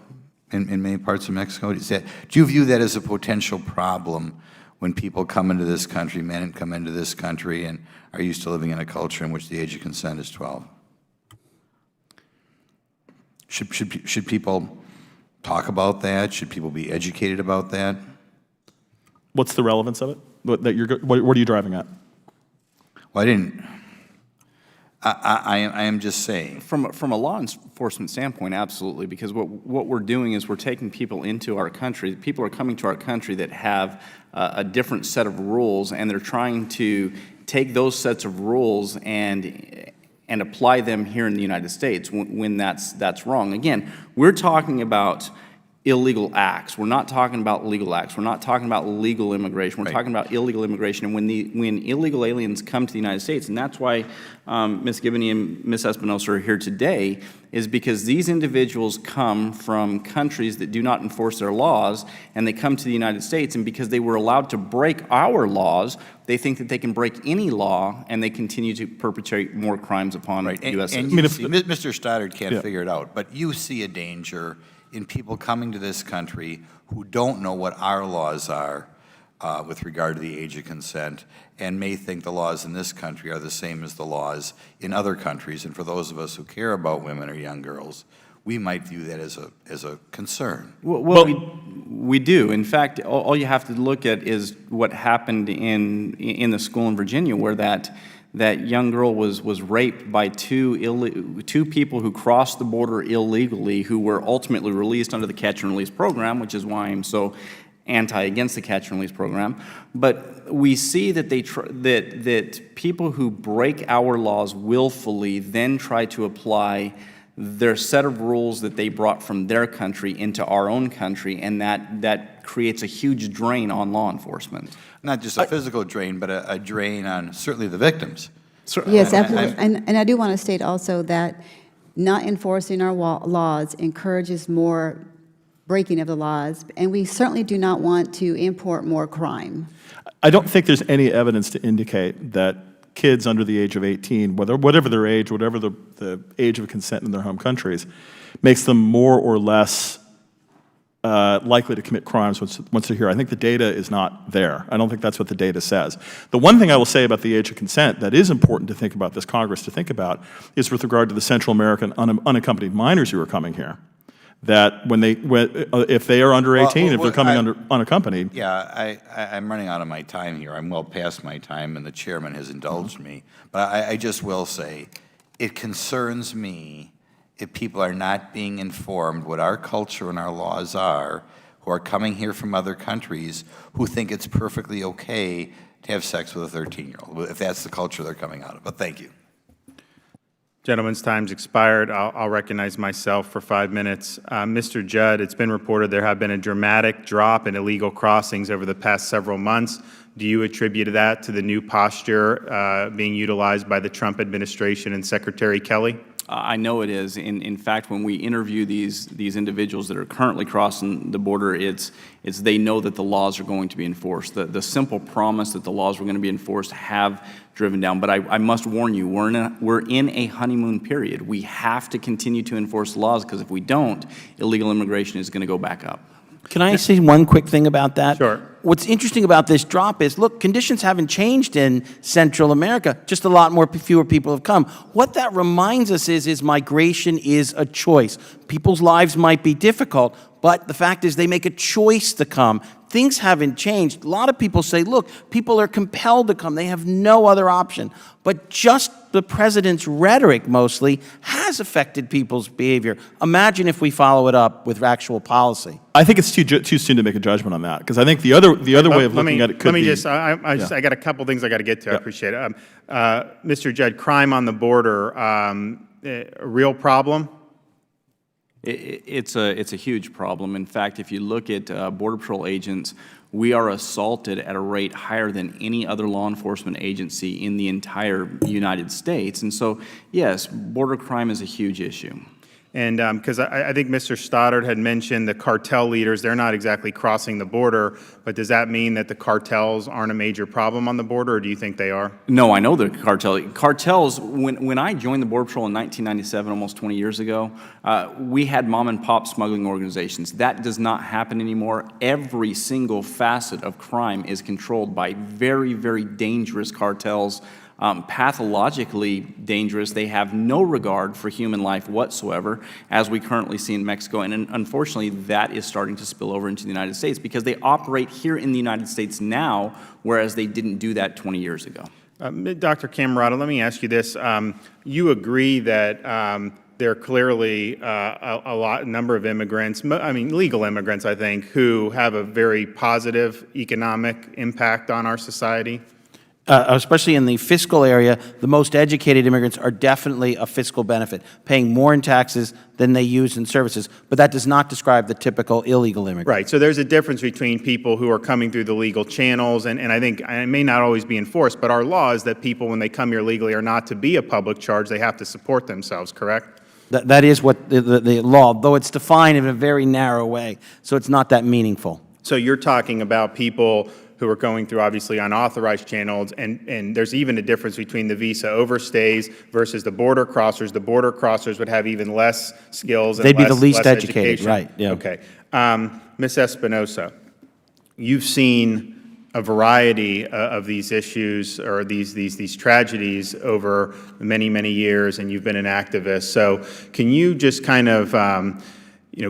in many parts of Mexico? Do you view that as a potential problem when people come into this country, men come into this country and are used to living in a culture in which the age of consent is 12? Should people talk about that? Should people be educated about that? What's the relevance of it? What are you driving at? Well, I am just saying. From a law enforcement standpoint, absolutely, because what we're doing is we're taking people into our country. People are coming to our country that have a different set of rules, and they're trying to take those sets of rules and apply them here in the United States when that's wrong. Again, we're talking about illegal acts. We're not talking about legal acts. We're not talking about legal immigration. We're talking about illegal immigration. And when illegal aliens come to the United States, and that's why Ms. Giboney and Ms. Espinosa are here today, is because these individuals come from countries that do not enforce their laws, and they come to the United States, and because they were allowed to break our laws, they think that they can break any law, and they continue to perpetrate more crimes upon U.S. citizens. Mr. Stoddard can't figure it out, but you see a danger in people coming to this country who don't know what our laws are with regard to the age of consent and may think the laws in this country are the same as the laws in other countries. And for those of us who care about women or young girls, we might view that as a concern. Well, we do. In fact, all you have to look at is what happened in the school in Virginia, where that young girl was raped by two people who crossed the border illegally, who were ultimately released under the catch and release program, which is why I'm so against the catch and release program. But we see that that people who break our laws willfully then try to apply their set of rules that they brought from their country into our own country, and that creates a huge drain on law enforcement. Not just a physical drain, but a drain on certainly the victims. Yes, absolutely. And I do want to state also that not enforcing our laws encourages more breaking of the laws, and we certainly do not want to import more crime. I don't think there's any evidence to indicate that kids under the age of 18, whatever their age, whatever the age of consent in their home countries, makes them more or less likely to commit crimes once they're here. I think the data is not there. I don't think that's what the data says. The one thing I will say about the age of consent that is important to think about, this Congress to think about, is with regard to the Central American unaccompanied minors who are coming here. That if they are under 18, if they're coming unaccompanied. Yeah, I'm running out of my time here. I'm well past my time, and the chairman has indulged me. But I just will say, it concerns me if people are not being informed what our culture and our laws are, who are coming here from other countries, who think it's perfectly okay to have sex with a 13-year-old, if that's the culture they're coming out of. But thank you. Gentleman's time's expired. I'll recognize myself for 5 minutes. Mr. Judd, it's been reported there have been a dramatic drop in illegal crossings over the past several months. Do you attribute that to the new posture being utilized by the Trump administration and Secretary Kelly? I know it is. In fact, when we interview these individuals that are currently crossing the border, it's they know that the laws are going to be enforced. The simple promise that the laws were going to be enforced have driven down. But I must warn you, we're in a honeymoon period. We have to continue to enforce laws, because if we don't, illegal immigration is going to go back up. Can I say one quick thing about that? Sure. What's interesting about this drop is, look, conditions haven't changed in Central America, just a lot fewer people have come. What that reminds us is migration is a choice. People's lives might be difficult, but the fact is they make a choice to come. Things haven't changed. A lot of people say, look, people are compelled to come. They have no other option. But just the president's rhetoric mostly has affected people's behavior. Imagine if we follow it up with actual policy. I think it's too soon to make a judgment on that, because I think the other way of looking at it could be. I got a couple things I got to get to. I appreciate it. Mr. Judd, crime on the border, a real problem? It's a huge problem. In fact, if you look at Border Patrol agents, we are assaulted at a rate higher than any other law enforcement agency in the entire United States. And so, yes, border crime is a huge issue. And because I think Mr. Stodder had mentioned the cartel leaders, they're not exactly crossing the border, but does that mean that the cartels aren't a major problem on the border, or do you think they are? No, I know the cartels. When I joined the Border Patrol in 1997, almost 20 years ago, we had mom and pop smuggling organizations. That does not happen anymore. Every single facet of crime is controlled by very, very dangerous cartels. Pathologically dangerous. They have no regard for human life whatsoever, as we currently see in Mexico. And unfortunately, that is starting to spill over into the United States, because they operate here in the United States now, whereas they didn't do that 20 years ago. Dr. Camarada, let me ask you this. You agree that there are clearly a number of immigrants, legal immigrants, I think, who have a very positive economic impact on our society? Especially in the fiscal area, the most educated immigrants are definitely a fiscal benefit, paying more in taxes than they use in services. But that does not describe the typical illegal immigrant. Right. So there's a difference between people who are coming through the legal channels, and I think it may not always be enforced, but our law is that people, when they come here legally, are not to be a public charge. They have to support themselves, correct? That is what the law, though it's defined in a very narrow way, so it's not that meaningful. So you're talking about people who are going through obviously unauthorized channels, and there's even a difference between the visa overstays versus the border crossers. The border crossers would have even less skills and they'd be the less least educated, education. right? Yeah. Okay. Ms. Espinosa, you've seen a variety of these issues or these tragedies over many, many years, and you've been an activist. So can you just kind of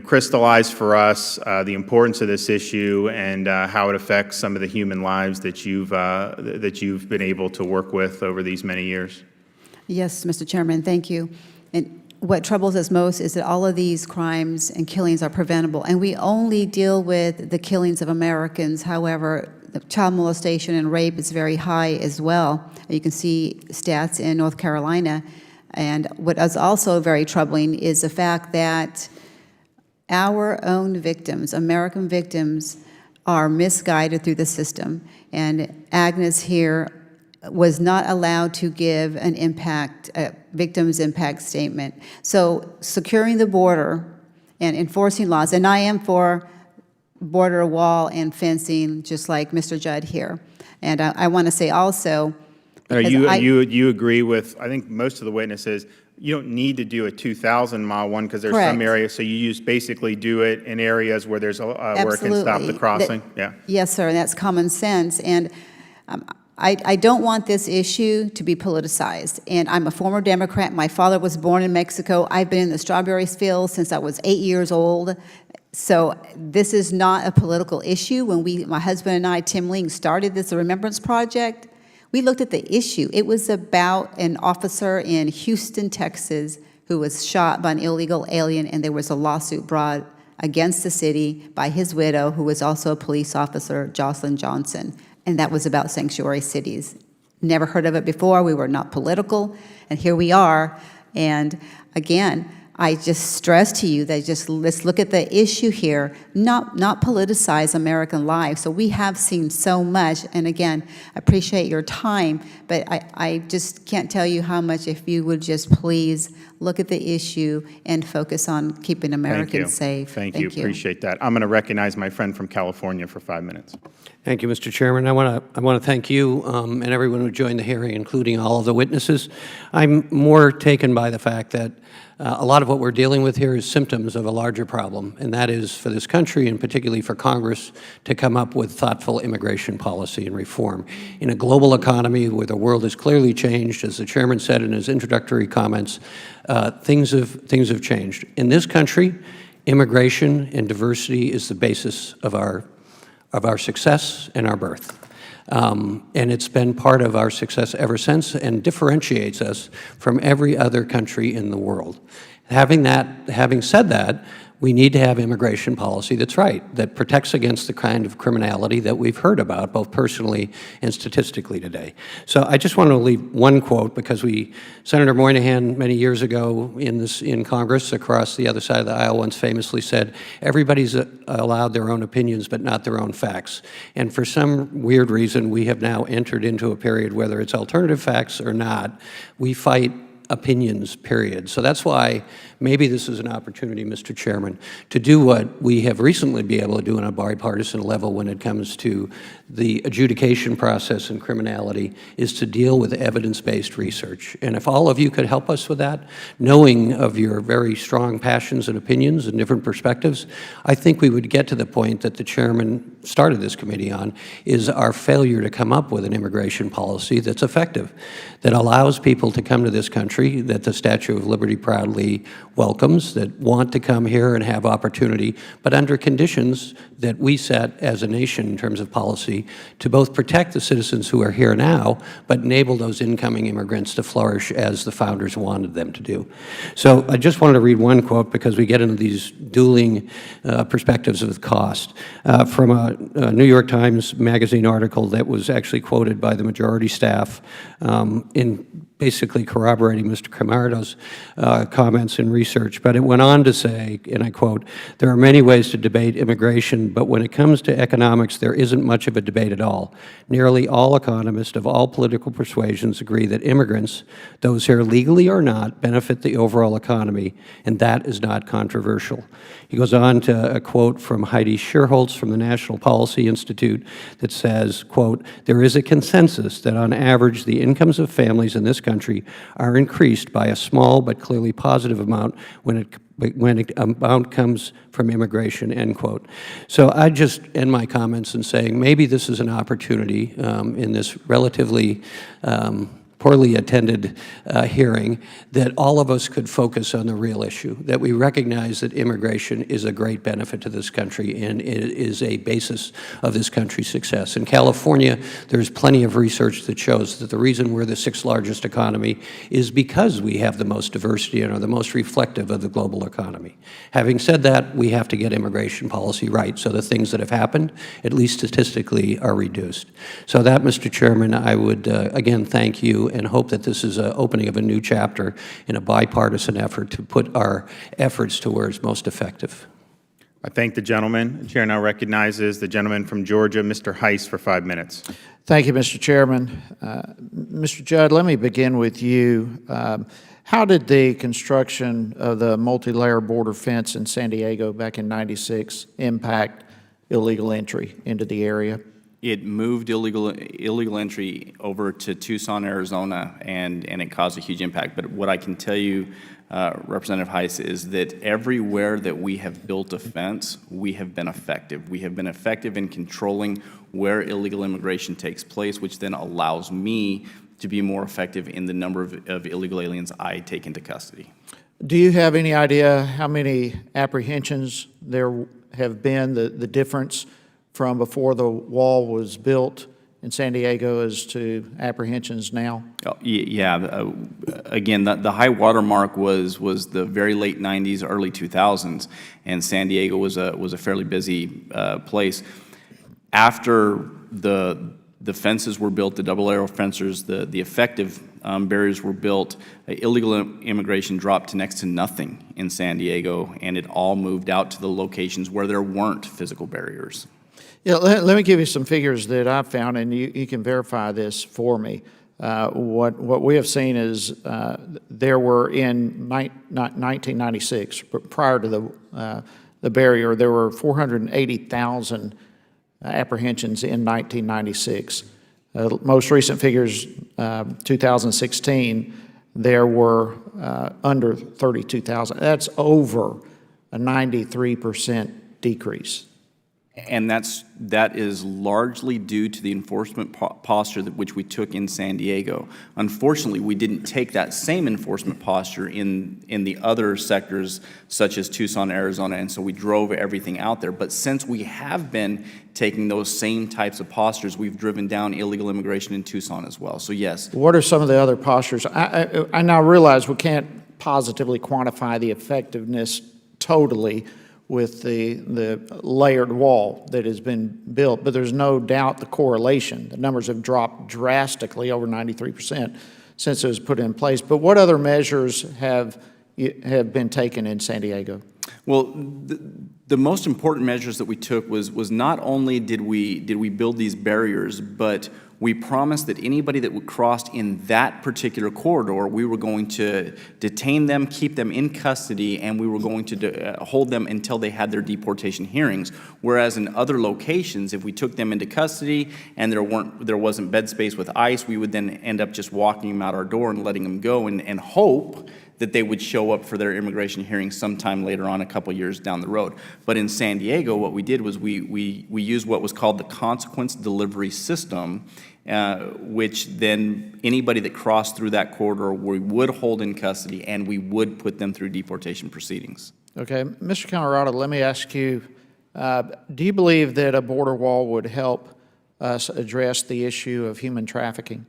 crystallize for us the importance of this issue and how it affects some of the human lives that you've been able to work with over these many years? Yes, Mr. Chairman, thank you. And what troubles us most is that all of these crimes and killings are preventable, and we only deal with the killings of Americans. However, the child molestation and rape is very high as well. You can see stats in North Carolina. And what is also very troubling is the fact that our own victims, American victims, are misguided through the system. And Agnes here was not allowed to give an victim's impact statement. So securing the border and enforcing laws, and I am for border wall and fencing, just like Mr. Judd here. And I want to say also, you agree with, I think most of the witnesses, You don't need to do a 2,000-mile one because there's Correct. some areas, so you basically do it in areas where there's where it can stop the Absolutely. crossing? Yeah. Yes, sir, and that's common sense. And I don't want this issue to be politicized. And I'm a former Democrat. My father was born in Mexico. I've been in the strawberry field since I was 8 years old. So this is not a political issue. When my husband and I, Tim Ling, started this Remembrance Project, we looked at the issue. It was about an officer in Houston, Texas, who was shot by an illegal alien, and there was a lawsuit brought against the city by his widow, who was also a police officer, Jocelyn Johnson. And that was about sanctuary cities. Never heard of it before. We were not political, and here we are. And again, I just stress to you that let's look at the issue here, not politicize American life. So we have seen so much, and again, I appreciate your time, but I just can't tell you how much if you would just please look at the issue and focus on keeping Americans safe. Thank you. Appreciate that. I'm going to recognize my friend from California for 5 minutes. Thank you, Mr. Chairman. I want to thank you and everyone who joined the hearing, including all of the witnesses. I'm more taken by the fact that a lot of what we're dealing with here is symptoms of a larger problem, and that is for this country, and particularly for Congress, to come up with thoughtful immigration policy and reform. In a global economy where the world has clearly changed, as the chairman said in his introductory comments, things have changed. In this country, immigration and diversity is the basis of our success and our birth. And it's been part of our success ever since and differentiates us from every other country in the world. Having said that, we need to have immigration policy that's right, that protects against the kind of criminality that we've heard about, both personally and statistically today. So I just want to leave one quote, because Senator Moynihan many years ago in Congress across the other side of the aisle once famously said, everybody's allowed their own opinions but not their own facts. And for some weird reason, we have now entered into a period, whether it's alternative facts or not, we fight opinions, period. So that's why maybe this is an opportunity, Mr. Chairman, to do what we have recently been able to do on a bipartisan level when it comes to the adjudication process and criminality, is to deal with evidence-based research. And if all of you could help us with that, knowing of your very strong passions and opinions and different perspectives, I think we would get to the point that the chairman started this committee on, is our failure to come up with an immigration policy that's effective, that allows people to come to this country, that the Statue of Liberty proudly welcomes, that want to come here and have opportunity, but under conditions that we set as a nation in terms of policy to both protect the citizens who are here now, but enable those incoming immigrants to flourish as the founders wanted them to do. So I just wanted to read one quote, because we get into these dueling perspectives of cost, from a New York Times Magazine article that was actually quoted by the majority staff in basically corroborating Mr. Camarada's comments and research. But it went on to say, and I quote, "There are many ways to debate immigration, but when it comes to economics, there isn't much of a debate at all. Nearly all economists of all political persuasions agree that immigrants, those here legally or not, benefit the overall economy, and that is not controversial." He goes on to a quote from Heidi Scherholz from the National Policy Institute that says, quote, "There is a consensus that on average the incomes of families in this country are increased by a small but clearly positive amount when amount comes from immigration," end quote. So I just end my comments in saying maybe this is an opportunity in this relatively poorly attended hearing, that all of us could focus on the real issue, that we recognize that immigration is a great benefit to this country and it is a basis of this country's success. In California, there's plenty of research that shows that the reason we're the 6th largest economy is because we have the most diversity and are the most reflective of the global economy. Having said that, we have to get immigration policy right so the things that have happened, at least statistically, are reduced. So that, Mr. Chairman, I would again thank you and hope that this is an opening of a new chapter in a bipartisan effort to put our efforts to where it's most effective. I thank the gentleman. The chair now recognizes the gentleman from Georgia, Mr. Heiss, for 5 minutes. Thank you, Mr. Chairman. Mr. Judd, let me begin with you. How did the construction of the multi-layer border fence in San Diego back in '96 impact illegal entry into the area? It moved illegal entry over to Tucson, Arizona, and it caused a huge impact. But what I can tell you, Representative Heiss, is that everywhere that we have built a fence, we have been effective. We have been effective in controlling where illegal immigration takes place, which then allows me to be more effective in the number of illegal aliens I take into custody. Do you have any idea how many apprehensions there have been, the difference from before the wall was built in San Diego as to apprehensions now? Oh, yeah. Again, the high water mark was the very late 90s, early 2000s, and San Diego was a fairly busy place. After the fences were built, the double arrow fences, the effective barriers were built, illegal immigration dropped to next to nothing in San Diego, and it all moved out to the locations where there weren't physical barriers. Yeah, let me give you some figures that I've found, and you can verify this for me. What we have seen is there were in 1996, prior to the barrier, there were 480,000 apprehensions in 1996. Most recent figures, 2016, there were under 32,000. That's over a 93% decrease. And that is largely due to the enforcement posture which we took in San Diego. Unfortunately, we didn't take that same enforcement posture in the other sectors, such as Tucson, Arizona, and so we drove everything out there. But since we have been taking those same types of postures, we've driven down illegal immigration in Tucson as well. So yes. What are some of the other postures? I now realize we can't positively quantify the effectiveness totally with the layered wall that has been built, but there's no doubt the correlation. The numbers have dropped drastically, over 93%, since it was put in place. But what other measures have been taken in San Diego? Well, the most important measures that we took was not only did we build these barriers, but we promised that anybody that crossed in that particular corridor, we were going to detain them, keep them in custody, and we were going to hold them until they had their deportation hearings. Whereas in other locations, if we took them into custody and there wasn't bed space with ICE, we would then end up just walking them out our door and letting them go and hope that they would show up for their immigration hearing sometime later on, a couple years down the road. But in San Diego, what we did was we used what was called the consequence delivery system, which then anybody that crossed through that corridor, we would hold in custody and we would put them through deportation proceedings. Okay, Mr. Camarada, let me ask you, do you believe that a border wall would help us address the issue of human trafficking?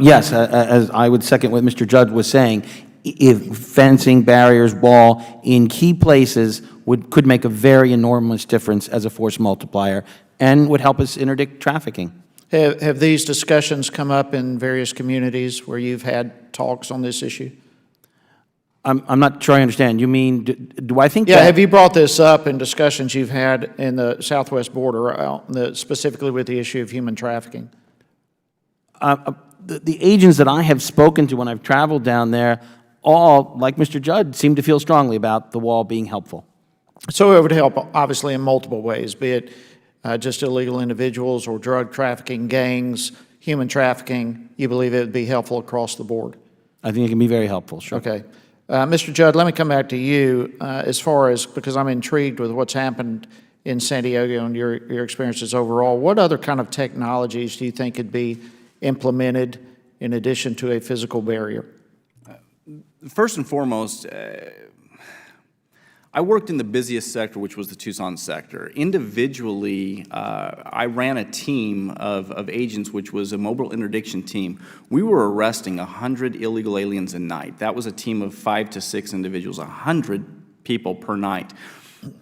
Yes, as I would second what Mr. Judd was saying. If fencing, barriers, wall in key places could make a very enormous difference as a force multiplier and would help us interdict trafficking. Have these discussions come up in various communities where you've had talks on this issue? I'm not sure I understand. You mean, do I think Yeah, that? have you brought this up in discussions you've had in the southwest border, specifically with the issue of human trafficking? The agents that I have spoken to when I've traveled down there, all, like Mr. Judd, seem to feel strongly about the wall being helpful. So it would help, obviously, in multiple ways, be it just illegal individuals or drug trafficking, gangs, human trafficking. You believe it would be helpful across the board? I think it can be very helpful, sure. Okay. Mr. Judd, let me come back to you as far as, because I'm intrigued with what's happened in San Diego and your experiences overall. What other kind of technologies do you think could be implemented in addition to a physical barrier? First and foremost, I worked in the busiest sector, which was the Tucson sector. Individually, I ran a team of agents, which was a mobile interdiction team. We were arresting 100 illegal aliens a night. That was a team of 5 to 6 individuals, 100 people per night.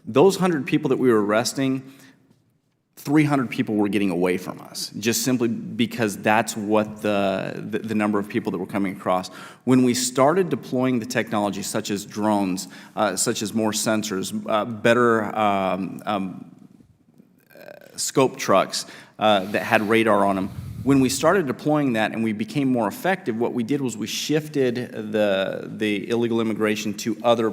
Those 100 people that we were arresting, 300 people were getting away from us, just simply because that's what the number of people that were coming across. When we started deploying the technology, such as drones, such as more sensors, better scope trucks that had radar on them, when we started deploying that and we became more effective, what we did was we shifted the illegal immigration to other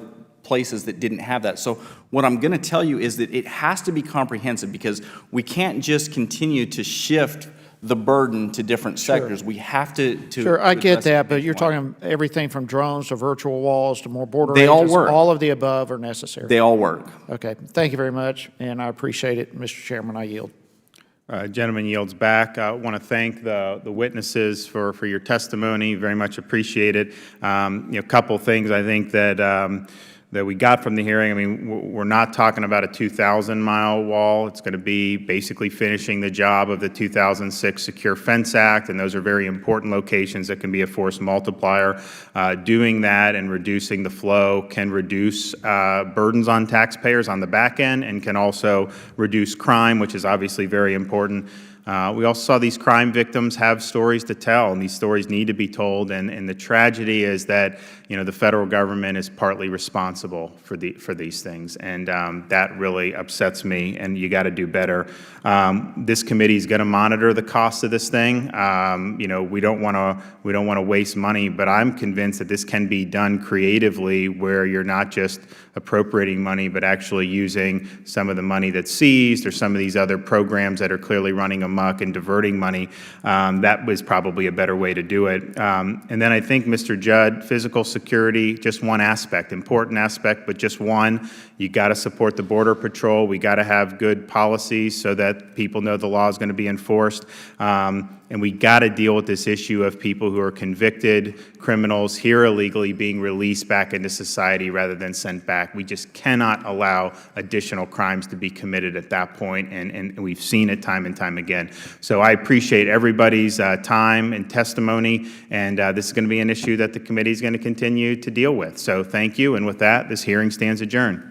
places that didn't have that. So what I'm going to tell you is that it has to be comprehensive, because we can't just continue to shift the burden to different sectors. We have to Sure, I get address that, it but you're nationwide. talking everything from drones to virtual walls to more border They all agents. work. All of the above are necessary. They all work. Okay, thank you very much, and I appreciate it, Mr. Chairman, I yield. Gentleman yields back. I want to thank the witnesses for your testimony. Very much appreciated. A couple things I think that we got from the hearing. I mean, we're not talking about a 2,000-mile wall. It's going to be basically finishing the job of the 2006 Secure Fence Act, and those are very important locations that can be a force multiplier. Doing that and reducing the flow can reduce burdens on taxpayers on the back end, and can also reduce crime, which is obviously very important. We also saw these crime victims have stories to tell, and these stories need to be told. And the tragedy is that, the federal government is partly responsible for these things, and that really upsets me. And you got to do better. This committee is going to monitor the cost of this thing. We don't want to waste money, but I'm convinced that this can be done creatively, where you're not just appropriating money, but actually using some of the money that's seized, or some of these other programs that are clearly running amok and diverting money. That was probably a better way to do it. And then I think, Mr. Judd, physical security, just one aspect, important aspect, but just one. You got to support the Border Patrol. We got to have good policies so that people know the law is going to be enforced. And we got to deal with this issue of people who are convicted criminals here illegally being released back into society rather than sent back. We just cannot allow additional crimes to be committed at that point, and we've seen it time and time again. So I appreciate everybody's time and testimony, and this is going to be an issue that the committee is going to continue to deal with. So thank you, and with that, this hearing stands adjourned.